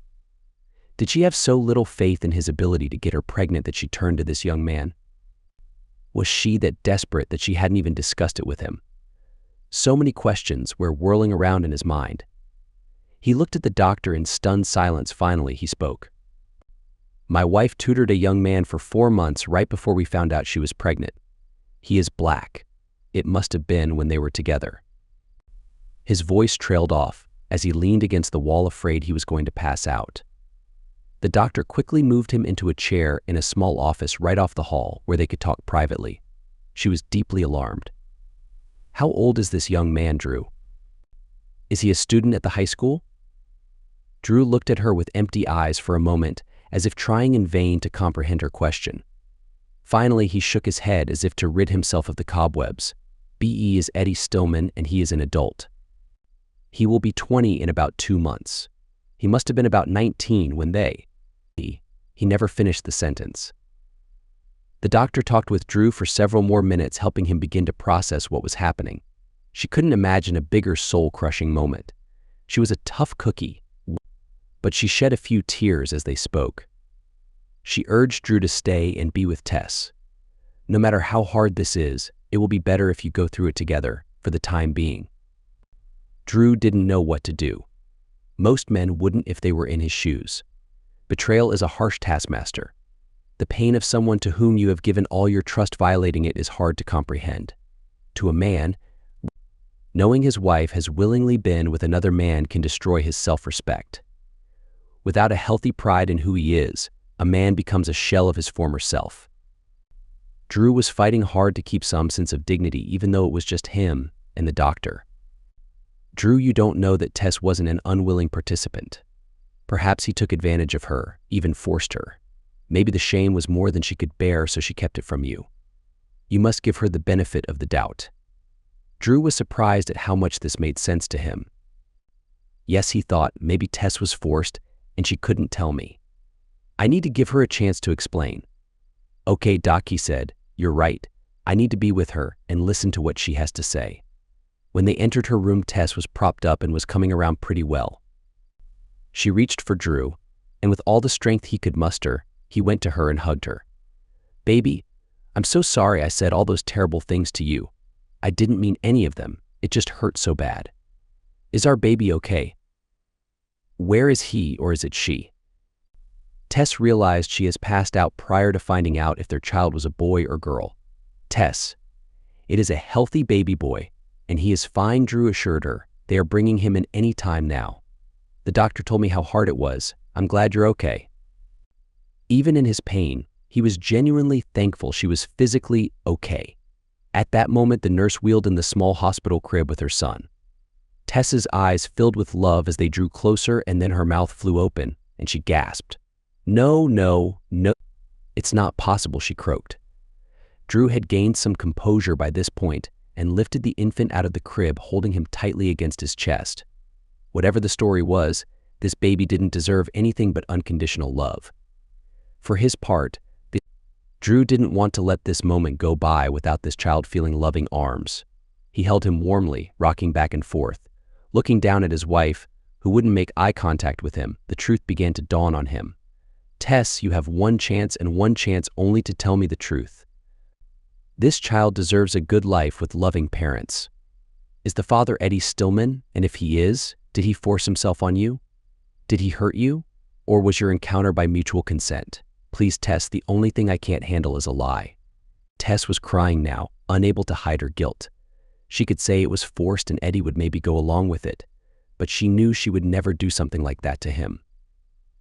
Did she have so little faith in his ability to get her pregnant that she turned to this young man? Was she that desperate that she hadn't even discussed it with him? So many questions were whirling around in his mind. He looked at the doctor in stunned silence. Finally, he spoke. "My wife tutored a young man for 4 months right before we found out she was pregnant. He is black. It must have been when they were together." His voice trailed off as he leaned against the wall, afraid he was going to pass out. The doctor quickly moved him into a chair in a small office right off the hall where they could talk privately. She was deeply alarmed. "How old is this young man, Drew? Is he a student at the high school?" Drew looked at her with empty eyes for a moment, as if trying in vain to comprehend her question. Finally, he shook his head as if to rid himself of the cobwebs. "B.E. is Eddie Stillman, and he is an adult. He will be 20 in about 2 months. He must have been about 19 when they..." He never finished the sentence. The doctor talked with Drew for several more minutes, helping him begin to process what was happening. She couldn't imagine a bigger soul-crushing moment. She was a tough cookie, but she shed a few tears as they spoke. She urged Drew to stay and be with Tess. "No matter how hard this is, it will be better if you go through it together, for the time being." Drew didn't know what to do. Most men wouldn't if they were in his shoes. Betrayal is a harsh taskmaster. The pain of someone to whom you have given all your trust violating it is hard to comprehend. To a man, knowing his wife has willingly been with another man can destroy his self-respect. Without a healthy pride in who he is, a man becomes a shell of his former self. Drew was fighting hard to keep some sense of dignity, even though it was just him and the doctor. "Drew, you don't know that Tess wasn't an unwilling participant. Perhaps he took advantage of her, even forced her. Maybe the shame was more than she could bear, so she kept it from you. You must give her the benefit of the doubt." Drew was surprised at how much this made sense to him. Yes, he thought, maybe Tess was forced and she couldn't tell me. "I need to give her a chance to explain." "Okay, Doc," he said, "you're right. I need to be with her and listen to what she has to say." When they entered her room, Tess was propped up and was coming around pretty well. She reached for Drew, and with all the strength he could muster, he went to her and hugged her. "Baby, I'm so sorry I said all those terrible things to you. I didn't mean any of them. It just hurt so bad. Is our baby okay? Where is he, or is it she?" Tess realized she has passed out prior to finding out if their child was a boy or girl. "Tess, it is a healthy baby boy, and he is fine," Drew assured her. "They are bringing him in any time now. The doctor told me how hard it was. I'm glad you're okay." Even in his pain, He was genuinely thankful she was physically okay. At that moment, the nurse wheeled in the small hospital crib with her son. Tess's eyes filled with love as they drew closer, and then her mouth flew open, and she gasped. "No, no, no. It's not possible," she croaked. Drew had gained some composure by this point and lifted the infant out of the crib, holding him tightly against his chest. Whatever the story was, this baby didn't deserve anything but unconditional love. For his part, Drew didn't want to let this moment go by without this child feeling loving arms. He held him warmly, rocking back and forth. Looking down at his wife, who wouldn't make eye contact with him, the truth began to dawn on him. "Tess, you have one chance and one chance only to tell me the truth. This child deserves a good life with loving parents. Is the father Eddie Stillman? And if he is, did he force himself on you? Did he hurt you? Or was your encounter by mutual consent? Please, Tess, the only thing I can't handle is a lie." Tess was crying now, unable to hide her guilt. She could say it was forced and Eddie would maybe go along with it, but she knew she would never do something like that to him.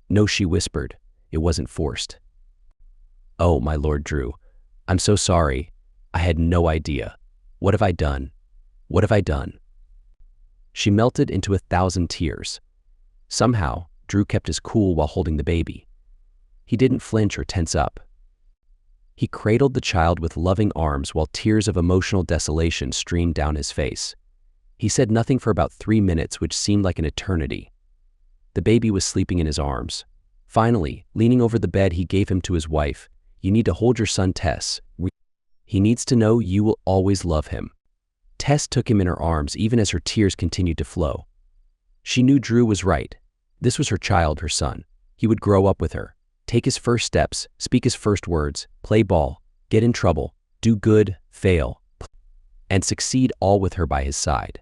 "No," she whispered, "it wasn't forced." "Oh, my Lord Drew, I'm so sorry. I had no idea. What have I done? What have I done?" She melted into 1,000 tears. Somehow, Drew kept his cool while holding the baby. He didn't flinch or tense up. He cradled the child with loving arms while tears of emotional desolation streamed down his face. He said nothing for about 3 minutes, which seemed like an eternity. The baby was sleeping in his arms. Finally, leaning over the bed, he gave him to his wife. "You need to hold your son, Tess. He needs to know you will always love him." Tess took him in her arms even as her tears continued to flow. She knew Drew was right. This was her child, her son. He would grow up with her, take his first steps, speak his first words, play ball, get in trouble, do good, fail, and succeed, all with her by his side.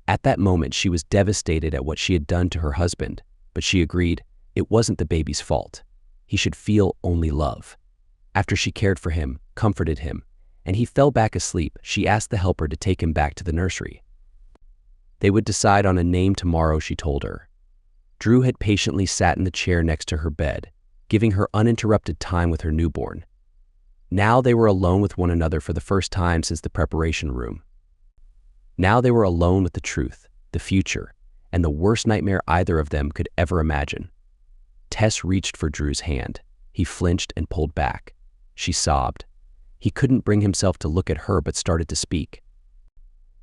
At that moment, she was devastated at what she had done to her husband, but she agreed it wasn't the baby's fault. He should feel only love. After she cared for him, comforted him, and he fell back asleep, she asked the helper to take him back to the nursery. They would decide on a name tomorrow, she told her. Drew had patiently sat in the chair next to her bed, giving her uninterrupted time with her newborn. Now they were alone with one another for the first time since the preparation room. Now they were alone with the truth, the future, and the worst nightmare either of them could ever imagine. Tess reached for Drew's hand. He flinched and pulled back. She sobbed. He couldn't bring himself to look at her but started to speak.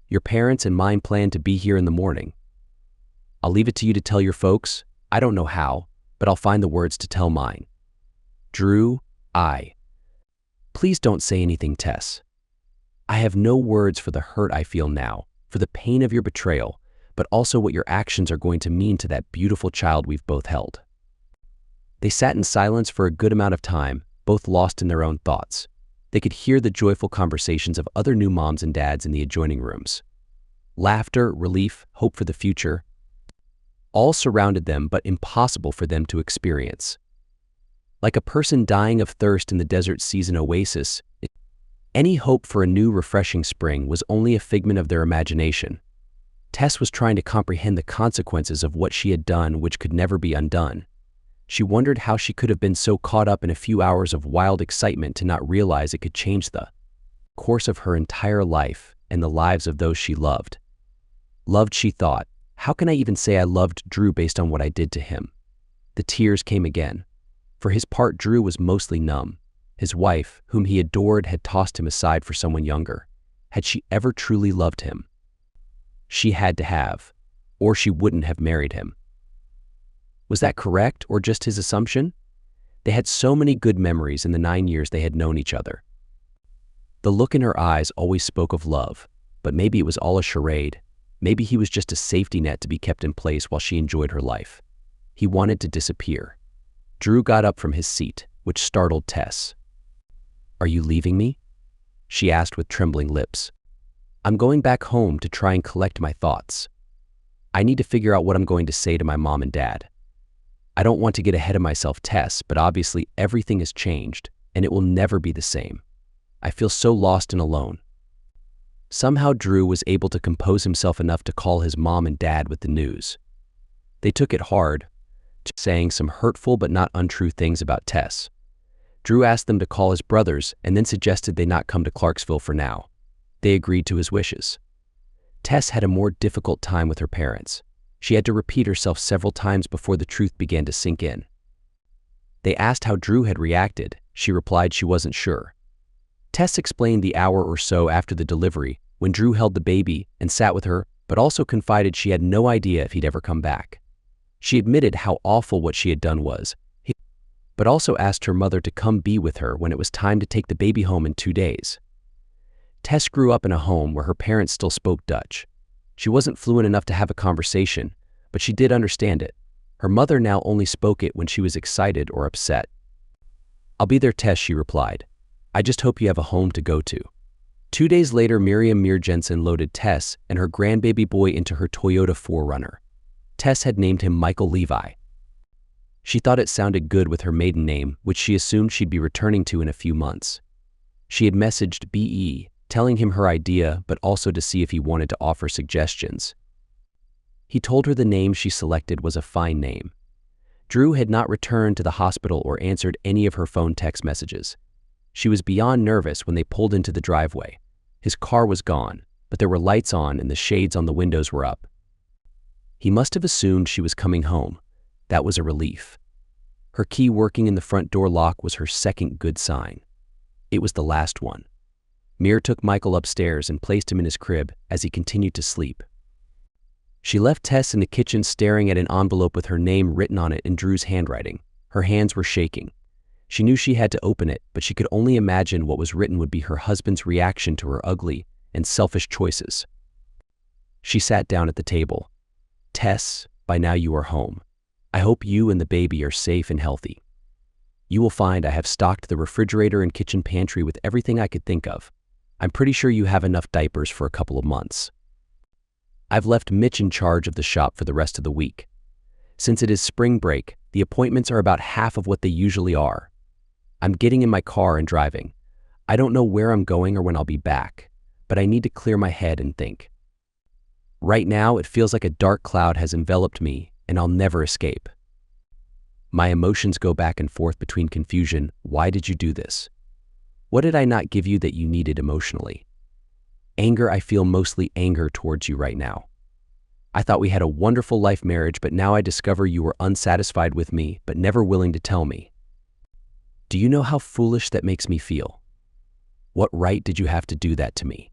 "Your parents and mine plan to be here in the morning. I'll leave it to you to tell your folks. I don't know how, but I'll find the words to tell mine." "Drew, Please don't say anything, Tess. I have no words for the hurt I feel now, for the pain of your betrayal, but also what your actions are going to mean to that beautiful child we've both held." They sat in silence for a good amount of time, both lost in their own thoughts. They could hear the joyful conversations of other new moms and dads in the adjoining rooms. Laughter, relief, hope for the future, all surrounded them, but impossible for them to experience. Like a person dying of thirst in the desert season oasis, any hope for a new refreshing spring was only a figment of their imagination. Tess was trying to comprehend the consequences of what she had done, which could never be undone. She wondered how she could have been so caught up in a few hours of wild excitement to not realize it could change the course of her entire life and the lives of those she loved. Loved, she thought. How can I even say I loved Drew based on what I did to him? The tears came again. For his part, Drew was mostly numb. His wife, whom he adored, had tossed him aside for someone younger. Had she ever truly loved him? She had to have, or she wouldn't have married him. Was that correct, or just his assumption? They had so many good memories in the 9 years they had known each other. The look in her eyes always spoke of love, but maybe it was all a charade. Maybe he was just a safety net to be kept in place while she enjoyed her life. He wanted to disappear. Drew got up from his seat, which startled Tess. "Are you leaving me?" she asked with trembling lips. "I'm going back home to try and collect my thoughts. I need to figure out what I'm going to say to my mom and dad. I don't want to get ahead of myself, Tess, but obviously everything has changed, and it will never be the same. I feel so lost and alone." Somehow Drew was able to compose himself enough to call his mom and dad with the news. They took it hard, saying some hurtful but not untrue things about Tess. Drew asked them to call his brothers and then suggested they not come to Clarksville for now. They agreed to his wishes. Tess had a more difficult time with her parents. She had to repeat herself several times before the truth began to sink in. They asked how Drew had reacted. She replied she wasn't sure. Tess explained the hour or so after the delivery, when Drew held the baby and sat with her, but also confided she had no idea if he'd ever come back. She admitted how awful what she had done was, but also asked her mother to come be with her when it was time to take the baby home in 2 days. Tess grew up in a home where her parents still spoke Dutch. She wasn't fluent enough to have a conversation, but she did understand it. Her mother now only spoke it when she was excited or upset. "I'll be there, Tess," she replied. "I just hope you have a home to go to." 2 days later, Miriam Jensen loaded Tess and her grandbaby boy into her Toyota 4Runner. Tess had named him Michael Levi. She thought it sounded good with her maiden name, which she assumed she'd be returning to in a few months. She had messaged B.E., telling him her idea, but also to see if he wanted to offer suggestions. He told her the name she selected was a fine name. Drew had not returned to the hospital or answered any of her phone text messages. She was beyond nervous when they pulled into the driveway. His car was gone, but there were lights on and the shades on the windows were up. He must have assumed she was coming home. That was a relief. Her key working in the front door lock was her second good sign. It was the last one. Mir took Michael upstairs and placed him in his crib as he continued to sleep. She left Tess in the kitchen staring at an envelope with her name written on it in Drew's handwriting. Her hands were shaking. She knew she had to open it, but she could only imagine what was written would be her husband's reaction to her ugly and selfish choices. She sat down at the table. "Tess, by now you are home. I hope you and the baby are safe and healthy. You will find I have stocked the refrigerator and kitchen pantry with everything I could think of. I'm pretty sure you have enough diapers for a couple of months. I've left Mitch in charge of the shop for the rest of the week. Since it is spring break, the appointments are about half of what they usually are. I'm getting in my car and driving. I don't know where I'm going or when I'll be back, but I need to clear my head and think. Right now, it feels like a dark cloud has enveloped me and I'll never escape. My emotions go back and forth between confusion. Why did you do this? What did I not give you that you needed emotionally? Anger, I feel mostly anger towards you right now. I thought we had a wonderful life marriage, but now I discover you were unsatisfied with me, but never willing to tell me. Do you know how foolish that makes me feel? What right did you have to do that to me?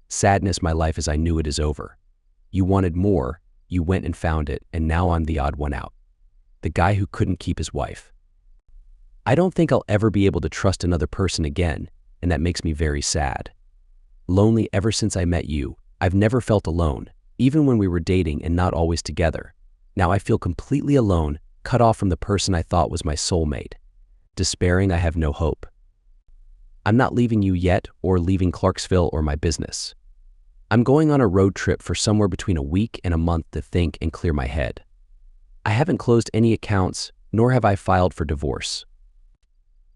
Sadness, my life as I knew it is over. You wanted more, you went and found it, and now I'm the odd one out. The guy who couldn't keep his wife. I don't think I'll ever be able to trust another person again, and that makes me very sad. Lonely ever since I met you. I've never felt alone, even when we were dating and not always together. Now I feel completely alone, cut off from the person I thought was my soulmate. Despairing, I have no hope. I'm not leaving you yet or leaving Clarksville or my business. I'm going on a road trip for somewhere between a week and a month to think and clear my head. I haven't closed any accounts, nor have I filed for divorce.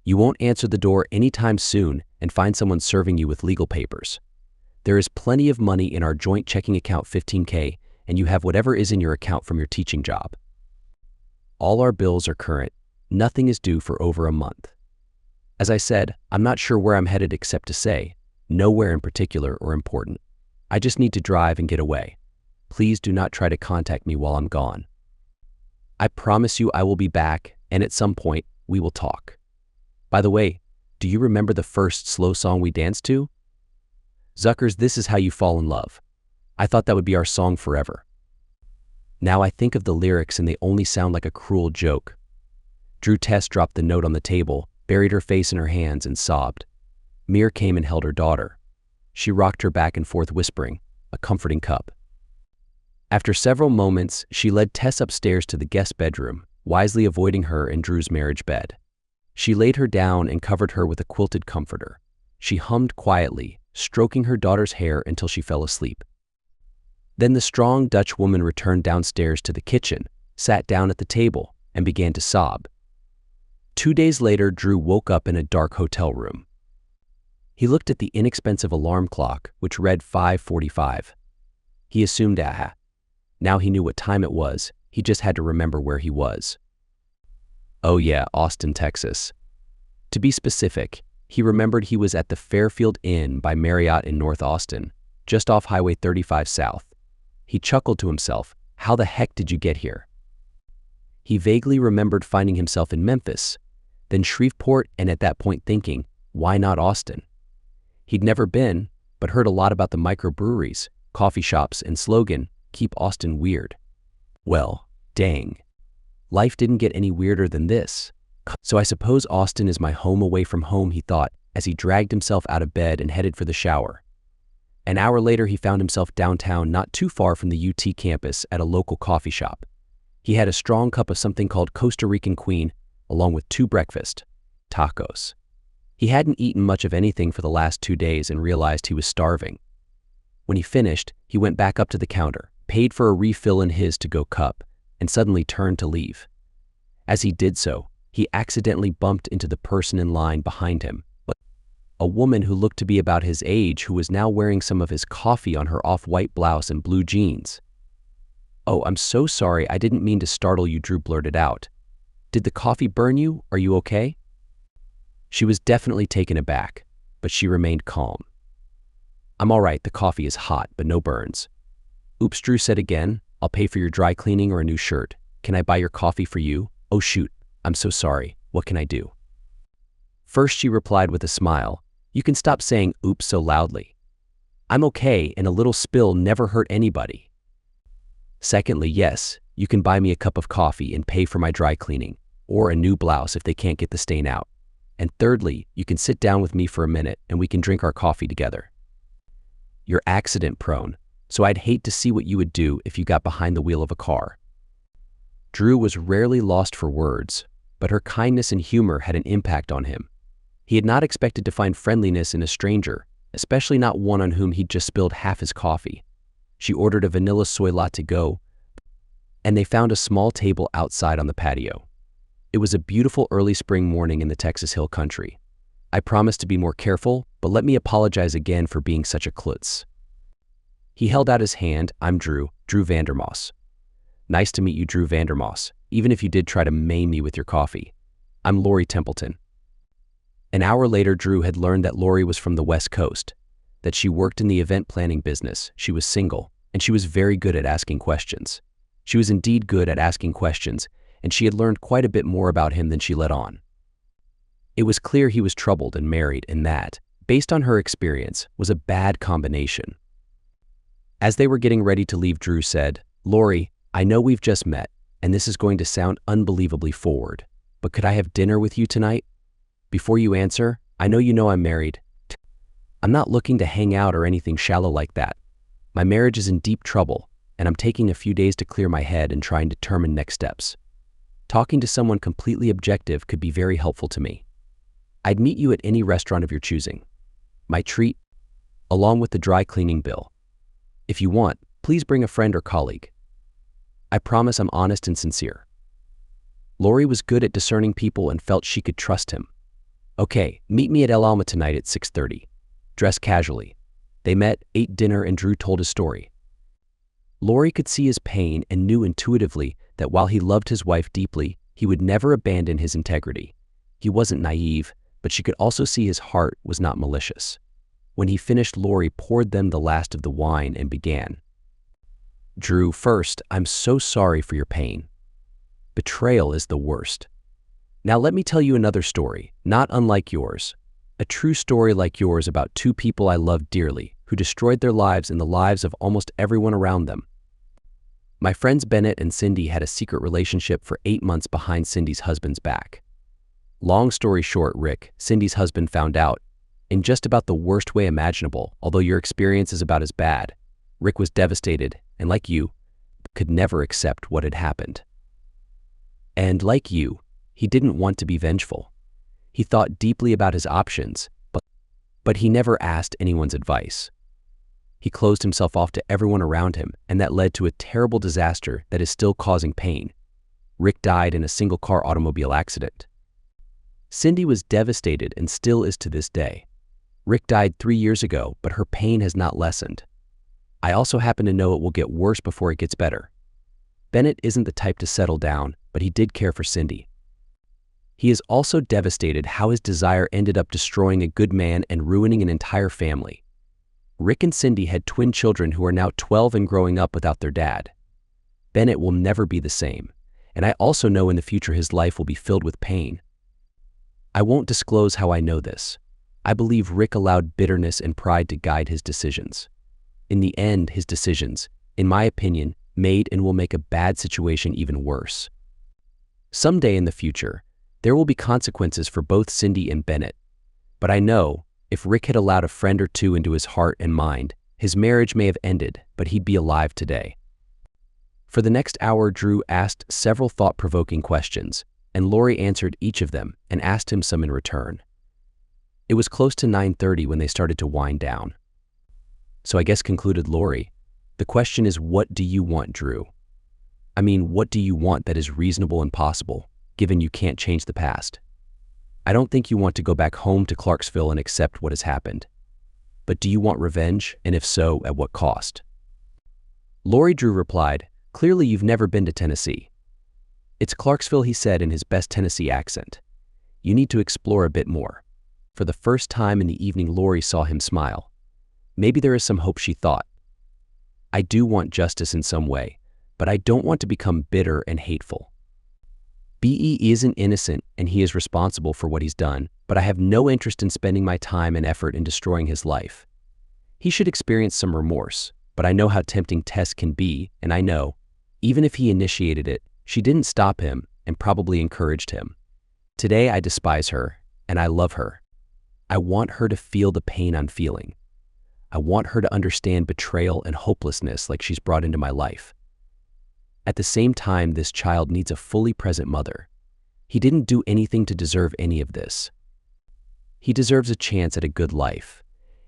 You won't answer the door anytime soon and find someone serving you with legal papers. There is plenty of money in our joint checking account, $15K, and you have whatever is in your account from your teaching job. All our bills are current. Nothing is due for over a month. As I said, I'm not sure where I'm headed except to say, nowhere in particular or important. I just need to drive and get away. Please do not try to contact me while I'm gone. I promise you I will be back, and at some point, we will talk. By the way, do you remember the first slow song we danced to? Zucker's This Is How You Fall in Love. I thought that would be our song forever. Now I think of the lyrics and they only sound like a cruel joke. Tess dropped the note on the table, buried her face in her hands, and sobbed. Mir came and held her daughter. She rocked her back and forth, whispering, a comforting cup. After several moments, she led Tess upstairs to the guest bedroom, wisely avoiding her and Drew's marriage bed. She laid her down and covered her with a quilted comforter. She hummed quietly, stroking her daughter's hair until she fell asleep. Then the strong Dutch woman returned downstairs to the kitchen, sat down at the table, and began to sob. 2 days later, Drew woke up in a dark hotel room. He looked at the inexpensive alarm clock, which read 5:45. He assumed, now he knew what time it was, he just had to remember where he was. Oh yeah, Austin, Texas. To be specific, he remembered he was at the Fairfield Inn by Marriott in North Austin, just off Highway 35 South. He chuckled to himself, "How the heck did you get here?" He vaguely remembered finding himself in Memphis, then Shreveport, and at that point thinking, why not Austin? He'd never been, but heard a lot about the microbreweries, coffee shops, and slogan, "Keep Austin Weird." Well, dang. Life didn't get any weirder than this. So I suppose Austin is my home away from home, he thought, as he dragged himself out of bed and headed for the shower. An hour later, he found himself downtown, not too far from the UT campus, at a local coffee shop. He had a strong cup of something called Costa Rican Queen, along with 2 breakfast tacos. He hadn't eaten much of anything for the last 2 days and realized he was starving. When he finished, he went back up to the counter, paid for a refill in his to-go cup, and suddenly turned to leave. As he did so, he accidentally bumped into the person in line behind him, a woman who looked to be about his age, who was now wearing some of his coffee on her off-white blouse and blue jeans. "Oh, I'm so sorry, I didn't mean to startle you," Drew blurted out. "Did the coffee burn you? Are you okay?" She was definitely taken aback, but she remained calm. "I'm all right, the coffee is hot, but no burns." "Oops," Drew said again. "I'll pay for your dry cleaning or a new shirt. Can I buy your coffee for you?" "Oh shoot, I'm so sorry. What can I do?" First, she replied with a smile, "You can stop saying oops so loudly. I'm okay, and a little spill never hurt anybody." Secondly, yes, you can buy me a cup of coffee and pay for my dry cleaning, or a new blouse if they can't get the stain out. And thirdly, you can sit down with me for a minute and we can drink our coffee together. You're accident prone, so I'd hate to see what you would do if you got behind the wheel of a car. Drew was rarely lost for words, but her kindness and humor had an impact on him. He had not expected to find friendliness in a stranger, especially not one on whom he'd just spilled half his coffee. She ordered a vanilla soy latte go, and they found a small table outside on the patio. It was a beautiful early spring morning in the Texas Hill Country. "I promised to be more careful, but let me apologize again for being such a klutz." He held out his hand. "I'm Drew Vandermoss." "Nice to meet you, Drew Vandermoss, even if you did try to maim me with your coffee. I'm Lori Templeton." An hour later, Drew had learned that Lori was from the West Coast, that she worked in the event planning business, she was single, and she was very good at asking questions. She was indeed good at asking questions, and she had learned quite a bit more about him than she let on. It was clear he was troubled and married, and that, based on her experience, was a bad combination. As they were getting ready to leave, Drew said, "Lori, I know we've just met, and this is going to sound unbelievably forward, but could I have dinner with you tonight? Before you answer, I know you know I'm married. I'm not looking to hang out or anything shallow like that. My marriage is in deep trouble, and I'm taking a few days to clear my head and try and determine next steps. Talking to someone completely objective could be very helpful to me. I'd meet you at any restaurant of your choosing. My treat, along with the dry cleaning bill. If you want, please bring a friend or colleague. I promise I'm honest and sincere." Lori was good at discerning people and felt she could trust him. "Okay, meet me at El Alma tonight at 6:30. Dress casually." They met, ate dinner, and Drew told his story. Lori could see his pain and knew intuitively that while he loved his wife deeply, he would never abandon his integrity. He wasn't naive, but she could also see his heart was not malicious. When he finished, Lori poured them the last of the wine and began. "Drew, first, I'm so sorry for your pain. Betrayal is the worst. Now let me tell you another story, not unlike yours. A true story like yours about 2 people I loved dearly, who destroyed their lives and the lives of almost everyone around them. My friends Bennett and Cindy had a secret relationship for 8 months behind Cindy's husband's back. Long story short, Rick, Cindy's husband, found out, in just about the worst way imaginable, although your experience is about as bad. Rick was devastated, and like you, could never accept what had happened. And like you, he didn't want to be vengeful. He thought deeply about his options, but he never asked anyone's advice. He closed himself off to everyone around him, and that led to a terrible disaster that is still causing pain. Rick died in a single-car automobile accident. Cindy was devastated and still is to this day. Rick died 3 years ago, but her pain has not lessened. I also happen to know it will get worse before it gets better. Bennett isn't the type to settle down, but he did care for Cindy. He is also devastated how his desire ended up destroying a good man and ruining an entire family. Rick and Cindy had twin children who are now 12 and growing up without their dad. Bennett will never be the same, and I also know in the future his life will be filled with pain. I won't disclose how I know this. I believe Rick allowed bitterness and pride to guide his decisions. In the end, his decisions, in my opinion, made and will make a bad situation even worse. Someday in the future, there will be consequences for both Cindy and Bennett. But I know, if Rick had allowed a friend or two into his heart and mind, his marriage may have ended, but he'd be alive today. For the next hour, Drew asked several thought-provoking questions, and Lori answered each of them and asked him some in return. It was close to 9:30 when they started to wind down. So I guess, concluded Lori, the question is, what do you want, Drew? I mean, what do you want that is reasonable and possible, given you can't change the past? I don't think you want to go back home to Clarksville and accept what has happened. But do you want revenge, and if so, at what cost? Lori Drew replied, clearly you've never been to Tennessee. It's Clarksville, he said in his best Tennessee accent. You need to explore a bit more. For the first time in the evening, Lori saw him smile. Maybe there is some hope, she thought. I do want justice in some way, but I don't want to become bitter and hateful. B.E. isn't innocent and he is responsible for what he's done, but I have no interest in spending my time and effort in destroying his life. He should experience some remorse, but I know how tempting Tess can be, and I know, even if he initiated it, she didn't stop him and probably encouraged him. Today I despise her, and I love her. I want her to feel the pain I'm feeling. I want her to understand betrayal and hopelessness like she's brought into my life. At the same time, this child needs a fully present mother. He didn't do anything to deserve any of this. He deserves a chance at a good life.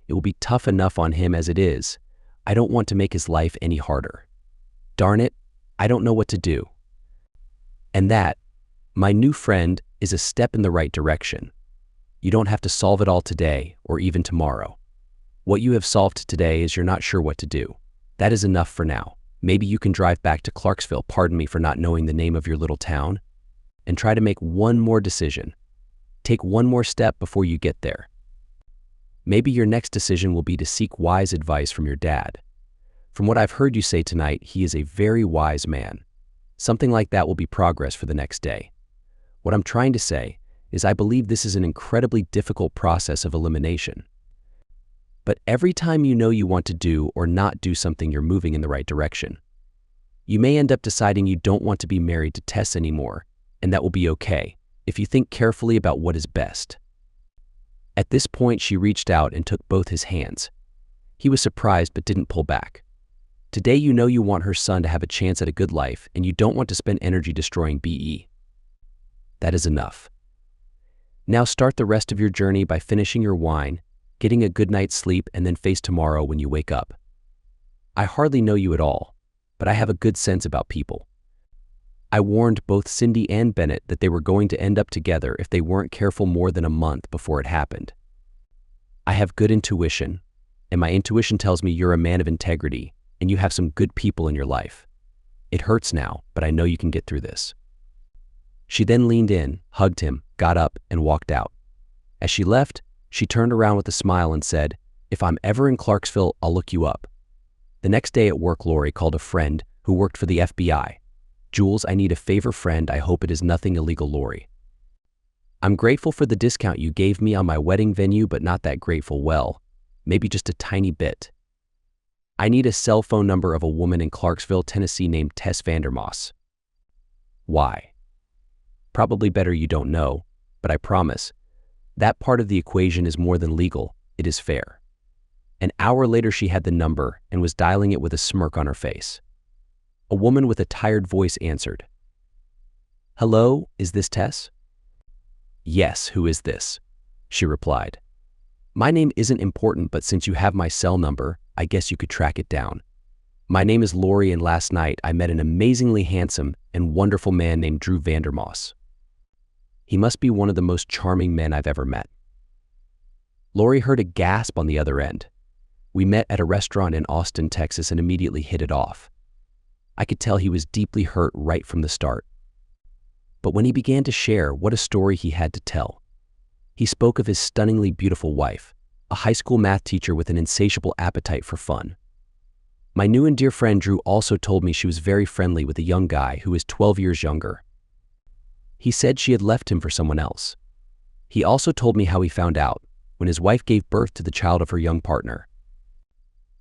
It will be tough enough on him as it is. I don't want to make his life any harder. Darn it, I don't know what to do. And that, my new friend, is a step in the right direction. You don't have to solve it all today or even tomorrow. What you have solved today is you're not sure what to do. That is enough for now. Maybe you can drive back to Clarksville, pardon me for not knowing the name of your little town, and try to make one more decision. Take one more step before you get there. Maybe your next decision will be to seek wise advice from your dad. From what I've heard you say tonight, he is a very wise man. Something like that will be progress for the next day. What I'm trying to say is I believe this is an incredibly difficult process of elimination. But every time you know you want to do or not do something, you're moving in the right direction. You may end up deciding you don't want to be married to Tess anymore, and that will be okay if you think carefully about what is best. At this point, she reached out and took both his hands. He was surprised but didn't pull back. Today you know you want her son to have a chance at a good life, and you don't want to spend energy destroying B.E. That is enough. Now start the rest of your journey by finishing your wine, getting a good night's sleep, and then face tomorrow when you wake up. I hardly know you at all, but I have a good sense about people. I warned both Cindy and Bennett that they were going to end up together if they weren't careful more than a month before it happened. I have good intuition, and my intuition tells me you're a man of integrity and you have some good people in your life. It hurts now, but I know you can get through this. She then leaned in, hugged him, got up, and walked out. As she left, she turned around with a smile and said, "If I'm ever in Clarksville, I'll look you up." The next day at work, Lori called a friend who worked for the FBI. "Jules, I need a favor, friend. I hope it is nothing illegal, Lori. I'm grateful for the discount you gave me on my wedding venue, but not that grateful. Well, maybe just a tiny bit. I need a cell phone number of a woman in Clarksville, Tennessee named Tess Vandermoss." Why? Probably better you don't know, but I promise, that part of the equation is more than legal, it is fair. An hour later she had the number and was dialing it with a smirk on her face. A woman with a tired voice answered. "Hello, is this Tess?" "Yes, who is this?" she replied. "My name isn't important, but since you have my cell number, I guess you could track it down. My name is Lori, and last night I met an amazingly handsome and wonderful man named Drew Vandermoss. He must be one of the most charming men I've ever met." Lori heard a gasp on the other end. "We met at a restaurant in Austin, Texas, and immediately hit it off. I could tell he was deeply hurt right from the start." But when he began to share, what a story he had to tell. He spoke of his stunningly beautiful wife, a high school math teacher with an insatiable appetite for fun. My new and dear friend Drew also told me she was very friendly with a young guy who is 12 years younger. He said she had left him for someone else. He also told me how he found out when his wife gave birth to the child of her young partner.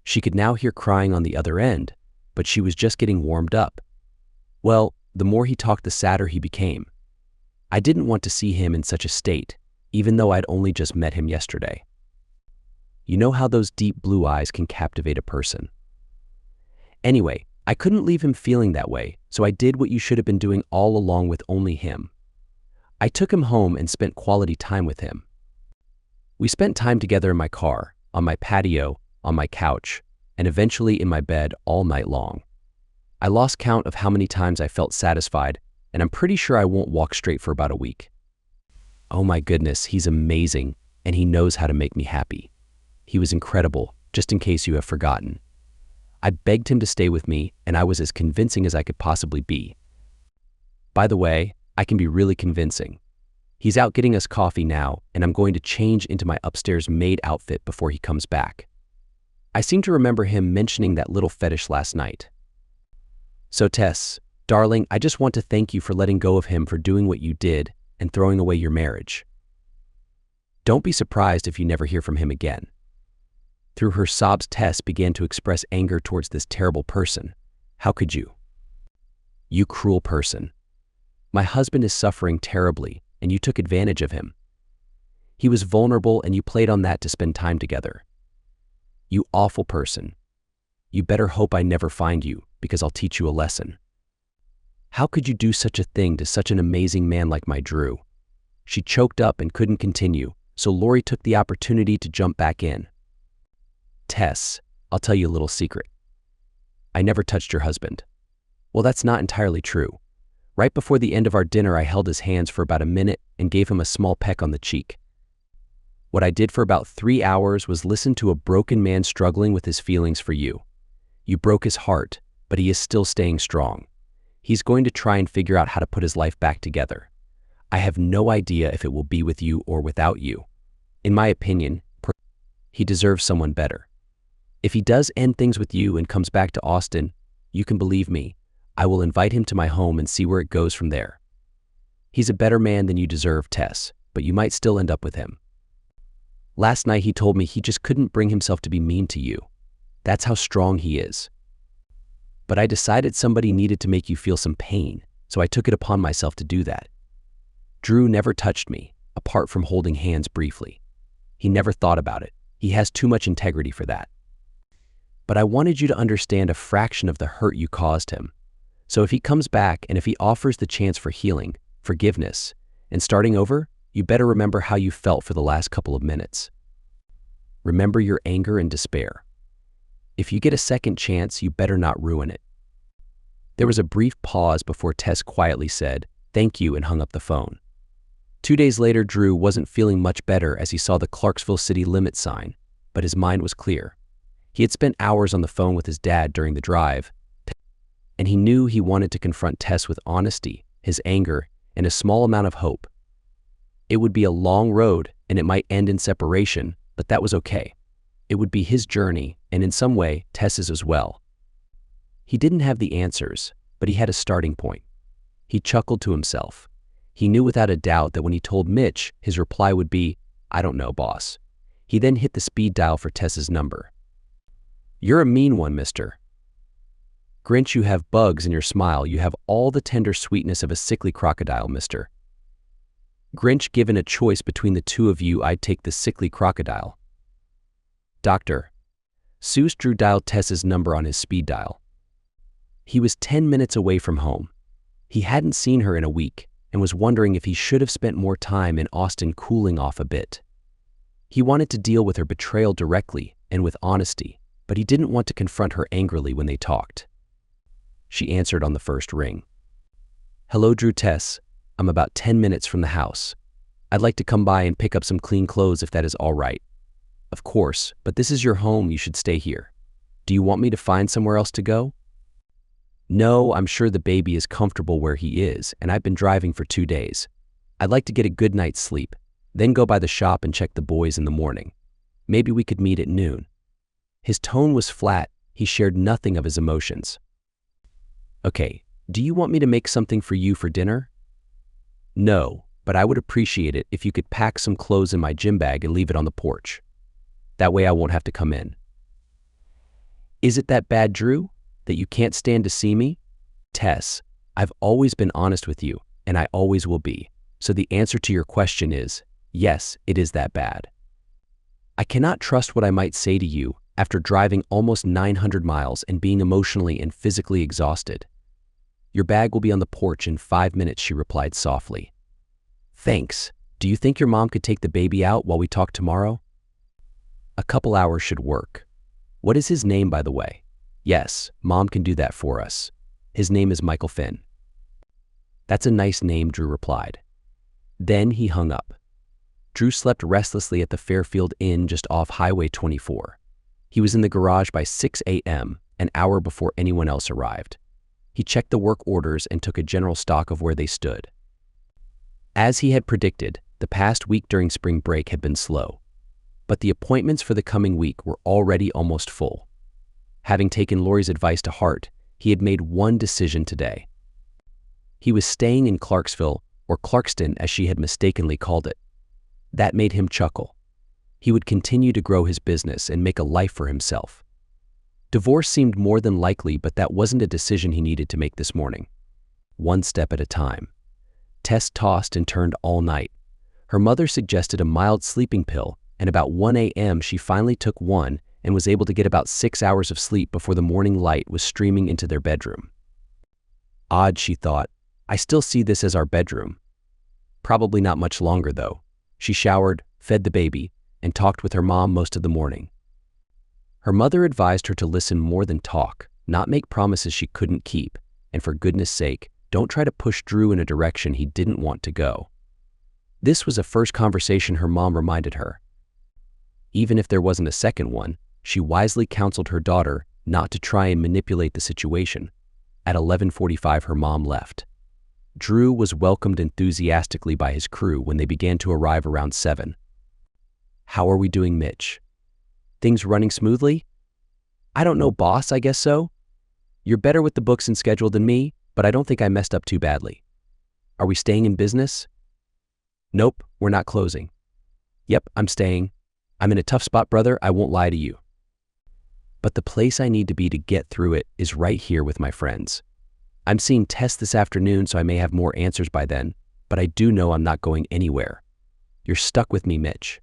She could now hear crying on the other end, but she was just getting warmed up. Well, the more he talked, the sadder he became. I didn't want to see him in such a state, even though I'd only just met him yesterday. You know how those deep blue eyes can captivate a person. Anyway, I couldn't leave him feeling that way, so I did what you should have been doing all along with only him. I took him home and spent quality time with him. We spent time together in my car, on my patio, on my couch, and eventually in my bed all night long. I lost count of how many times I felt satisfied, and I'm pretty sure I won't walk straight for about a week. Oh my goodness, he's amazing, and he knows how to make me happy. He was incredible, just in case you have forgotten. I begged him to stay with me, and I was as convincing as I could possibly be. By the way, I can be really convincing. He's out getting us coffee now, and I'm going to change into my upstairs maid outfit before he comes back. I seem to remember him mentioning that little fetish last night. So Tess, darling, I just want to thank you for letting go of him, for doing what you did and throwing away your marriage. Don't be surprised if you never hear from him again. Through her sobs, Tess began to express anger towards this terrible person. How could you? You cruel person. My husband is suffering terribly, and you took advantage of him. He was vulnerable, and you played on that to spend time together. You awful person. You better hope I never find you, because I'll teach you a lesson. How could you do such a thing to such an amazing man like my Drew? She choked up and couldn't continue, so Lori took the opportunity to jump back in. Tess, I'll tell you a little secret. I never touched your husband. Well, that's not entirely true. Right before the end of our dinner, I held his hands for about a minute and gave him a small peck on the cheek. What I did for about 3 hours was listen to a broken man struggling with his feelings for you. You broke his heart, but he is still staying strong. He's going to try and figure out how to put his life back together. I have no idea if it will be with you or without you. In my opinion, he deserves someone better. If he does end things with you and comes back to Austin, you can believe me, I will invite him to my home and see where it goes from there. He's a better man than you deserve, Tess, but you might still end up with him. Last night he told me he just couldn't bring himself to be mean to you. That's how strong he is. But I decided somebody needed to make you feel some pain, so I took it upon myself to do that. Drew never touched me, apart from holding hands briefly. He never thought about it. He has too much integrity for that. But I wanted you to understand a fraction of the hurt you caused him. So if he comes back and if he offers the chance for healing, forgiveness, and starting over, you better remember how you felt for the last couple of minutes. Remember your anger and despair. If you get a second chance, you better not ruin it. There was a brief pause before Tess quietly said, "Thank you," and hung up the phone. 2 days later, Drew wasn't feeling much better as he saw the Clarksville city limit sign, but his mind was clear. He had spent hours on the phone with his dad during the drive, and he knew he wanted to confront Tess with honesty, his anger, and a small amount of hope. It would be a long road, and it might end in separation, but that was okay. It would be his journey, and in some way, Tess's as well. He didn't have the answers, but he had a starting point. He chuckled to himself. He knew without a doubt that when he told Mitch, his reply would be, "I don't know, boss." He then hit the speed dial for Tess's number. "You're a mean one, mister. Grinch, you have bugs in your smile. You have all the tender sweetness of a sickly crocodile, mister. Grinch, given a choice between the two of you, I'd take the sickly crocodile. Doctor." Seuss. Drew dialed Tess's number on his speed dial. He was 10 minutes away from home. He hadn't seen her in a week and was wondering if he should have spent more time in Austin cooling off a bit. He wanted to deal with her betrayal directly and with honesty, but he didn't want to confront her angrily when they talked. She answered on the first ring. "Hello, Drew. Tess. I'm about 10 minutes from the house. I'd like to come by and pick up some clean clothes if that is all right." "Of course, but this is your home. You should stay here. Do you want me to find somewhere else to go?" No, I'm sure the baby is comfortable where he is, and I've been driving for 2 days. I'd like to get a good night's sleep, then go by the shop and check the boys in the morning. Maybe we could meet at noon. His tone was flat. He shared nothing of his emotions. Okay, do you want me to make something for you for dinner? No, but I would appreciate it if you could pack some clothes in my gym bag and leave it on the porch. That way I won't have to come in. Is it that bad, Drew, that you can't stand to see me? Tess, I've always been honest with you, and I always will be. So the answer to your question is, yes, it is that bad. I cannot trust what I might say to you after driving almost 900 miles and being emotionally and physically exhausted. Your bag will be on the porch in 5 minutes, she replied softly. Thanks. Do you think your mom could take the baby out while we talk tomorrow? A couple hours should work. What is his name, by the way? Yes, Mom can do that for us. His name is Michael Finn. That's a nice name, Drew replied. Then he hung up. Drew slept restlessly at the Fairfield Inn just off Highway 24. He was in the garage by 6 a.m., an hour before anyone else arrived. He checked the work orders and took a general stock of where they stood. As he had predicted, the past week during spring break had been slow, but the appointments for the coming week were already almost full. Having taken Lori's advice to heart, he had made one decision today. He was staying in Clarksville, or Clarkston as she had mistakenly called it. That made him chuckle. He would continue to grow his business and make a life for himself. Divorce seemed more than likely, but that wasn't a decision he needed to make this morning. One step at a time. Tess tossed and turned all night. Her mother suggested a mild sleeping pill, and about 1 a.m. she finally took one and was able to get about 6 hours of sleep before the morning light was streaming into their bedroom. Odd, she thought. I still see this as our bedroom. Probably not much longer, though. She showered, fed the baby, and talked with her mom most of the morning. Her mother advised her to listen more than talk, not make promises she couldn't keep, and for goodness sake, don't try to push Drew in a direction he didn't want to go. This was a first conversation her mom reminded her. Even if there wasn't a second one, she wisely counseled her daughter not to try and manipulate the situation. At 11:45, her mom left. Drew was welcomed enthusiastically by his crew when they began to arrive around 7. How are we doing, Mitch? Things running smoothly? I don't know, boss, I guess so. You're better with the books and schedule than me, but I don't think I messed up too badly. Are we staying in business? Nope, we're not closing. Yep, I'm staying. I'm in a tough spot, brother, I won't lie to you. But the place I need to be to get through it is right here with my friends. I'm seeing Tess this afternoon, so I may have more answers by then, but I do know I'm not going anywhere. You're stuck with me, Mitch.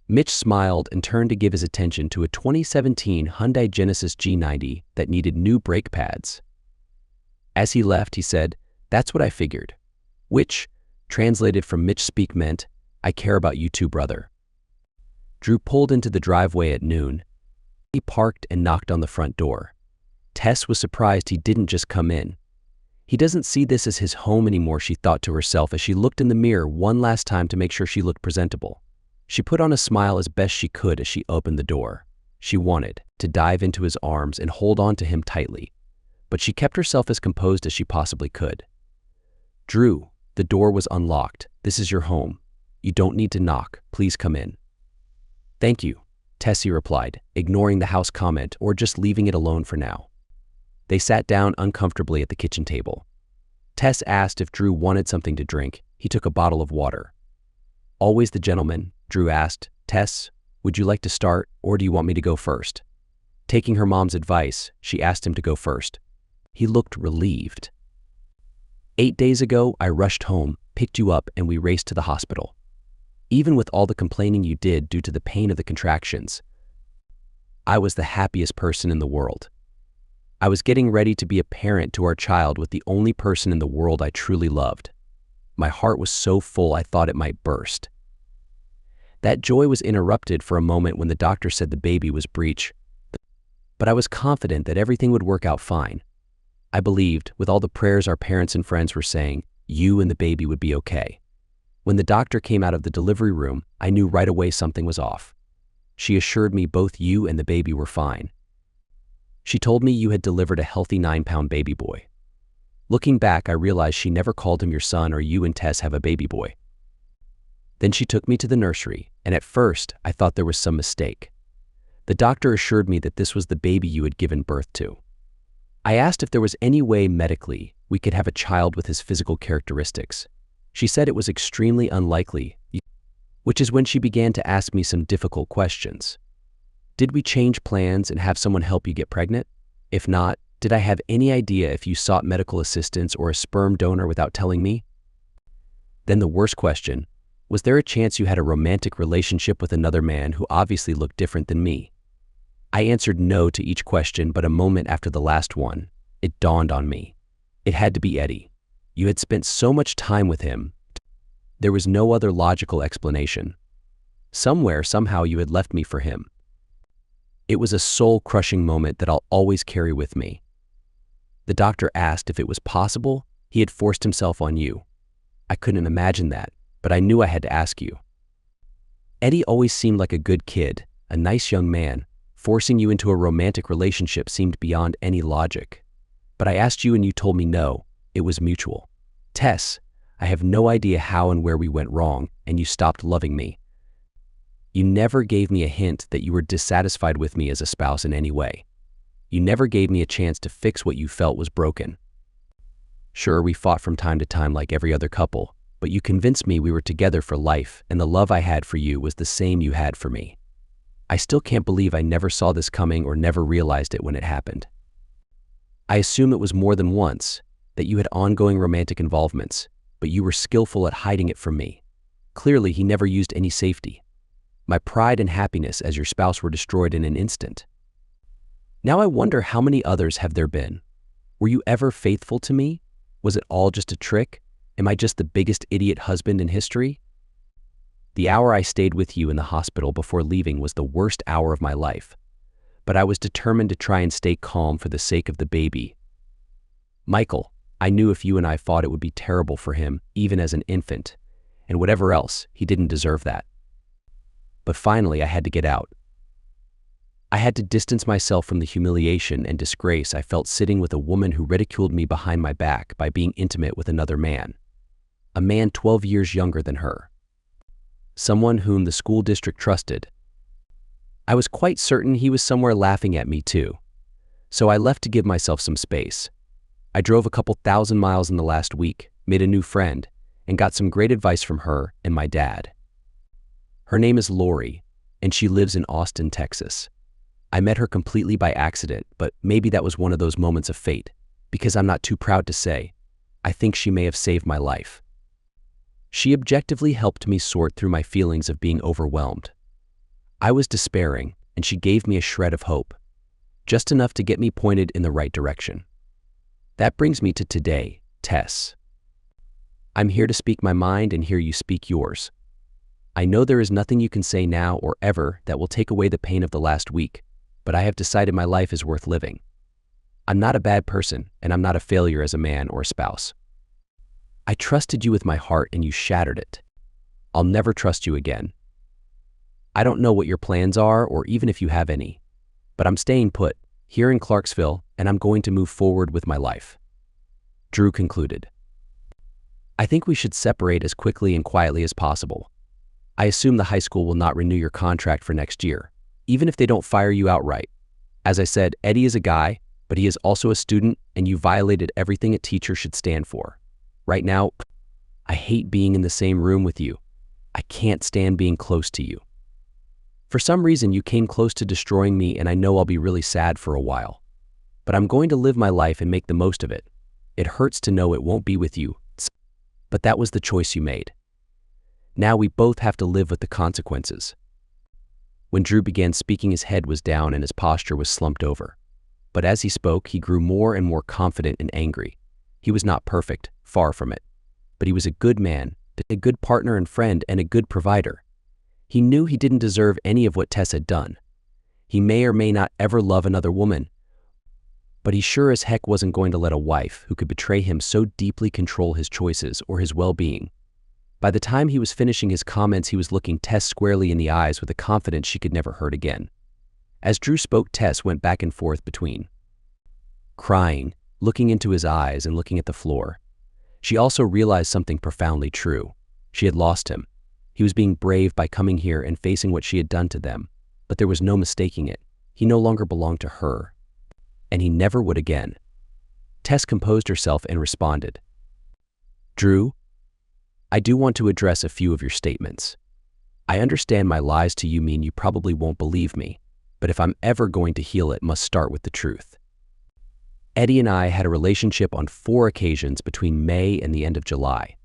Mitch smiled and turned to give his attention to a 2017 Hyundai Genesis G90 that needed new brake pads. As he left, he said, "That's what I figured," which, translated from Mitch speak, meant, "I care about you too, brother." Drew pulled into the driveway at noon. He parked and knocked on the front door. Tess was surprised he didn't just come in. He doesn't see this as his home anymore, she thought to herself as she looked in the mirror one last time to make sure she looked presentable. She put on a smile as best she could as she opened the door. She wanted to dive into his arms and hold on to him tightly, but she kept herself as composed as she possibly could. "Drew, the door was unlocked. This is your home. You don't need to knock. Please come in." "Thank you," Tessie replied, ignoring the house comment or just leaving it alone for now. They sat down uncomfortably at the kitchen table. Tess asked if Drew wanted something to drink. He took a bottle of water. "Always the gentleman," Drew asked. "Tess, would you like to start, or do you want me to go first?" Taking her mom's advice, she asked him to go first. He looked relieved. 8 days ago, I rushed home, picked you up, and we raced to the hospital. Even with all the complaining you did due to the pain of the contractions, I was the happiest person in the world. I was getting ready to be a parent to our child with the only person in the world I truly loved. My heart was so full I thought it might burst. That joy was interrupted for a moment when the doctor said the baby was breech, but I was confident that everything would work out fine. I believed, with all the prayers our parents and friends were saying, you and the baby would be okay. When the doctor came out of the delivery room, I knew right away something was off. She assured me both you and the baby were fine. She told me you had delivered a healthy 9-pound baby boy. Looking back, I realized she never called him your son or you and Tess have a baby boy. Then she took me to the nursery, and at first, I thought there was some mistake. The doctor assured me that this was the baby you had given birth to. I asked if there was any way medically we could have a child with his physical characteristics. She said it was extremely unlikely, which is when she began to ask me some difficult questions. Did we change plans and have someone help you get pregnant? If not, did I have any idea if you sought medical assistance or a sperm donor without telling me? Then the worst question, was there a chance you had a romantic relationship with another man who obviously looked different than me? I answered no to each question, but a moment after the last one, it dawned on me. It had to be Eddie. You had spent so much time with him. There was no other logical explanation. Somewhere, somehow, you had left me for him. It was a soul-crushing moment that I'll always carry with me. The doctor asked if it was possible he had forced himself on you. I couldn't imagine that, but I knew I had to ask you. Eddie always seemed like a good kid, a nice young man. Forcing you into a romantic relationship seemed beyond any logic. But I asked you and you told me no, it was mutual. Tess, I have no idea how and where we went wrong, and you stopped loving me. You never gave me a hint that you were dissatisfied with me as a spouse in any way. You never gave me a chance to fix what you felt was broken. Sure, we fought from time to time like every other couple, but you convinced me we were together for life, and the love I had for you was the same you had for me. I still can't believe I never saw this coming or never realized it when it happened. I assume it was more than once, that you had ongoing romantic involvements, but you were skillful at hiding it from me. Clearly, he never used any safety. My pride and happiness as your spouse were destroyed in an instant. Now I wonder how many others have there been. Were you ever faithful to me? Was it all just a trick? Am I just the biggest idiot husband in history? The hour I stayed with you in the hospital before leaving was the worst hour of my life, but I was determined to try and stay calm for the sake of the baby. Michael, I knew if you and I fought it would be terrible for him, even as an infant, and whatever else, he didn't deserve that. But finally, I had to get out. I had to distance myself from the humiliation and disgrace I felt sitting with a woman who ridiculed me behind my back by being intimate with another man, a man 12 years younger than her. Someone whom the school district trusted. I was quite certain he was somewhere laughing at me too, so I left to give myself some space. I drove a couple thousand miles in the last week, made a new friend, and got some great advice from her and my dad. Her name is Lori, and she lives in Austin, Texas. I met her completely by accident, but maybe that was one of those moments of fate, because I'm not too proud to say, I think she may have saved my life. She objectively helped me sort through my feelings of being overwhelmed. I was despairing, and she gave me a shred of hope, just enough to get me pointed in the right direction. That brings me to today, Tess. I'm here to speak my mind and hear you speak yours. I know there is nothing you can say now or ever that will take away the pain of the last week, but I have decided my life is worth living. I'm not a bad person, and I'm not a failure as a man or a spouse. I trusted you with my heart and you shattered it. I'll never trust you again. I don't know what your plans are or even if you have any, but I'm staying put here in Clarksville and I'm going to move forward with my life. Drew concluded. I think we should separate as quickly and quietly as possible. I assume the high school will not renew your contract for next year, even if they don't fire you outright. As I said, Eddie is a guy, but he is also a student and you violated everything a teacher should stand for. Right now, I hate being in the same room with you. I can't stand being close to you. For some reason, you came close to destroying me, and I know I'll be really sad for a while. But I'm going to live my life and make the most of it. It hurts to know it won't be with you, but that was the choice you made. Now we both have to live with the consequences. When Drew began speaking, his head was down and his posture was slumped over. But as he spoke, he grew more and more confident and angry. He was not perfect, far from it. But he was a good man, a good partner and friend, and a good provider. He knew he didn't deserve any of what Tess had done. He may or may not ever love another woman, but he sure as heck wasn't going to let a wife who could betray him so deeply control his choices or his well-being. By the time he was finishing his comments, he was looking Tess squarely in the eyes with a confidence she could never hurt again. As Drew spoke, Tess went back and forth between crying, looking into his eyes, and looking at the floor. She also realized something profoundly true. She had lost him. He was being brave by coming here and facing what she had done to them, but there was no mistaking it. He no longer belonged to her, and he never would again. Tess composed herself and responded, "Drew, I do want to address a few of your statements. I understand my lies to you mean you probably won't believe me, but if I'm ever going to heal, it must start with the truth. Eddie and I had a relationship on 4 occasions between May and the end of July.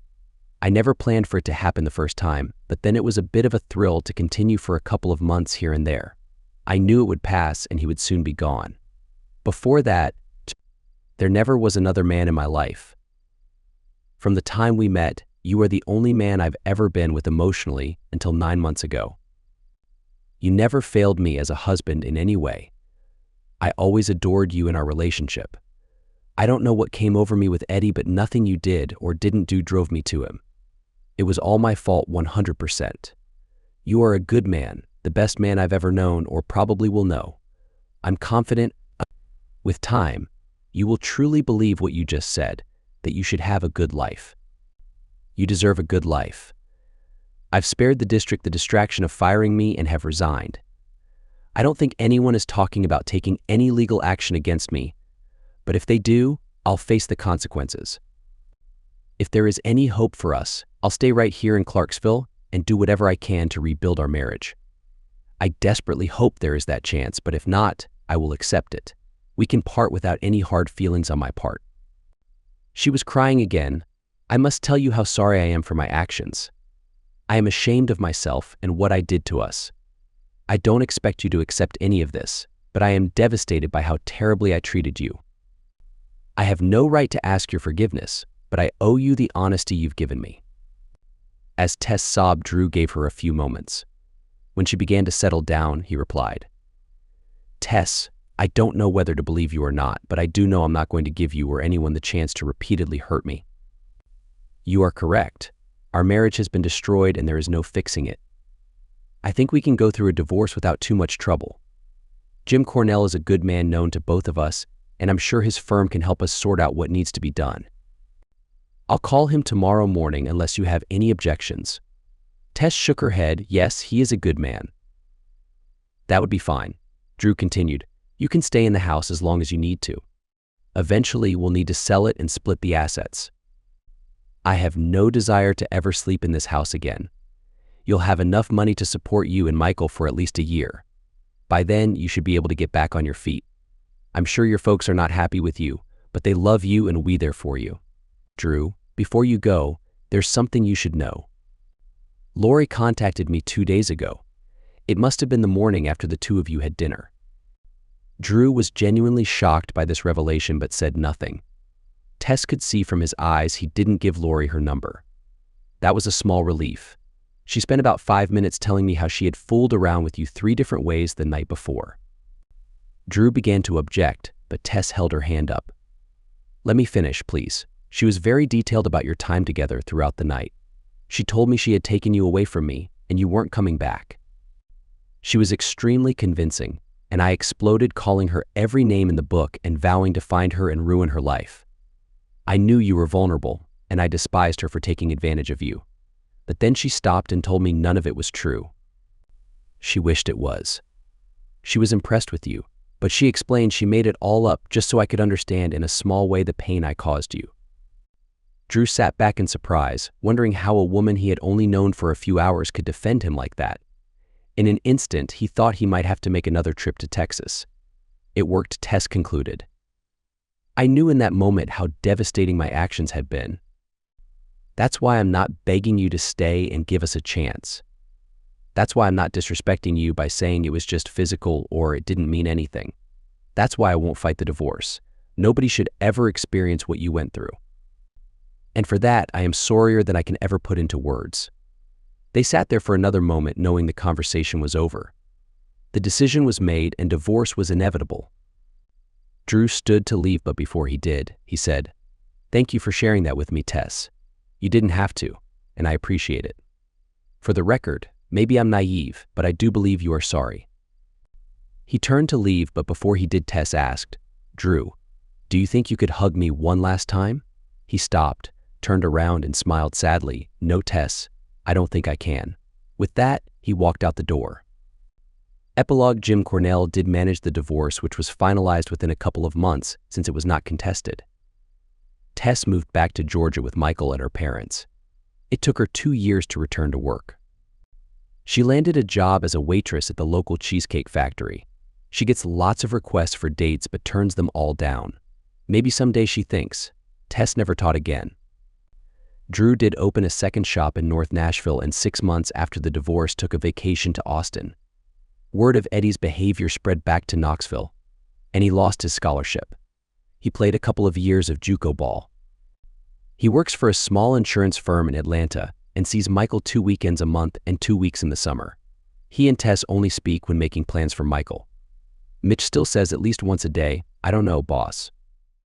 I never planned for it to happen the first time, but then it was a bit of a thrill to continue for a couple of months here and there. I knew it would pass and he would soon be gone. Before that, there never was another man in my life. From the time we met, you are the only man I've ever been with emotionally until 9 months ago. You never failed me as a husband in any way. I always adored you in our relationship. I don't know what came over me with Eddie, but nothing you did or didn't do drove me to him. It was all my fault 100%. You are a good man, the best man I've ever known or probably will know. I'm confident with time, you will truly believe what you just said, that you should have a good life. You deserve a good life. I've spared the district the distraction of firing me and have resigned. I don't think anyone is talking about taking any legal action against me, but if they do, I'll face the consequences. If there is any hope for us, I'll stay right here in Clarksville and do whatever I can to rebuild our marriage. I desperately hope there is that chance, but if not, I will accept it. We can part without any hard feelings on my part." She was crying again. "I must tell you how sorry I am for my actions. I am ashamed of myself and what I did to us. I don't expect you to accept any of this, but I am devastated by how terribly I treated you. I have no right to ask your forgiveness, but I owe you the honesty you've given me." As Tess sobbed, Drew gave her a few moments. When she began to settle down, he replied, "Tess, I don't know whether to believe you or not, but I do know I'm not going to give you or anyone the chance to repeatedly hurt me. You are correct. Our marriage has been destroyed and there is no fixing it. I think we can go through a divorce without too much trouble. Jim Cornell is a good man known to both of us, and I'm sure his firm can help us sort out what needs to be done. I'll call him tomorrow morning unless you have any objections." Tess shook her head. "Yes, he is a good man." "That would be fine." Drew continued, "You can stay in the house as long as you need to. Eventually, we'll need to sell it and split the assets. I have no desire to ever sleep in this house again. You'll have enough money to support you and Michael for at least a year. By then, you should be able to get back on your feet. I'm sure your folks are not happy with you, but they love you and we're there for you. Drew, before you go, there's something you should know. Lori contacted me 2 days ago. It must have been the morning after the two of you had dinner." Drew was genuinely shocked by this revelation but said nothing. Tess could see from his eyes he didn't give Lori her number. That was a small relief. She spent about 5 minutes telling me how she had fooled around with you 3 different ways the night before. Drew began to object, but Tess held her hand up. "Let me finish, please." She was very detailed about your time together throughout the night. She told me she had taken you away from me and you weren't coming back. She was extremely convincing, and I exploded, calling her every name in the book and vowing to find her and ruin her life. I knew you were vulnerable, and I despised her for taking advantage of you. But then she stopped and told me none of it was true. She wished it was. She was impressed with you, but she explained she made it all up just so I could understand in a small way the pain I caused you. Drew sat back in surprise, wondering how a woman he had only known for a few hours could defend him like that. In an instant, he thought he might have to make another trip to Texas. It worked, Tess concluded. I knew in that moment how devastating my actions had been. That's why I'm not begging you to stay and give us a chance. That's why I'm not disrespecting you by saying it was just physical or it didn't mean anything. That's why I won't fight the divorce. Nobody should ever experience what you went through. And for that, I am sorrier than I can ever put into words. They sat there for another moment knowing the conversation was over. The decision was made and divorce was inevitable. Drew stood to leave, but before he did, he said, "Thank you for sharing that with me, Tess. You didn't have to, and I appreciate it. For the record, maybe I'm naive, but I do believe you are sorry." He turned to leave, but before he did, Tess asked, "Drew, do you think you could hug me one last time?" He stopped, turned around, and smiled sadly. "No, Tess, I don't think I can." With that, he walked out the door. Epilogue: Jim Cornell did manage the divorce, which was finalized within a couple of months since it was not contested. Tess moved back to Georgia with Michael and her parents. It took her 2 years to return to work. She landed a job as a waitress at the local cheesecake factory. She gets lots of requests for dates but turns them all down. Maybe someday, she thinks. Tess never taught again. Drew did open a second shop in North Nashville, and 6 months after the divorce took a vacation to Austin. Word of Eddie's behavior spread back to Knoxville, and he lost his scholarship. He played a couple of years of JUCO ball. He works for a small insurance firm in Atlanta and sees Michael 2 weekends a month and 2 weeks in the summer. He and Tess only speak when making plans for Michael. Mitch still says at least once a day, "I don't know, boss."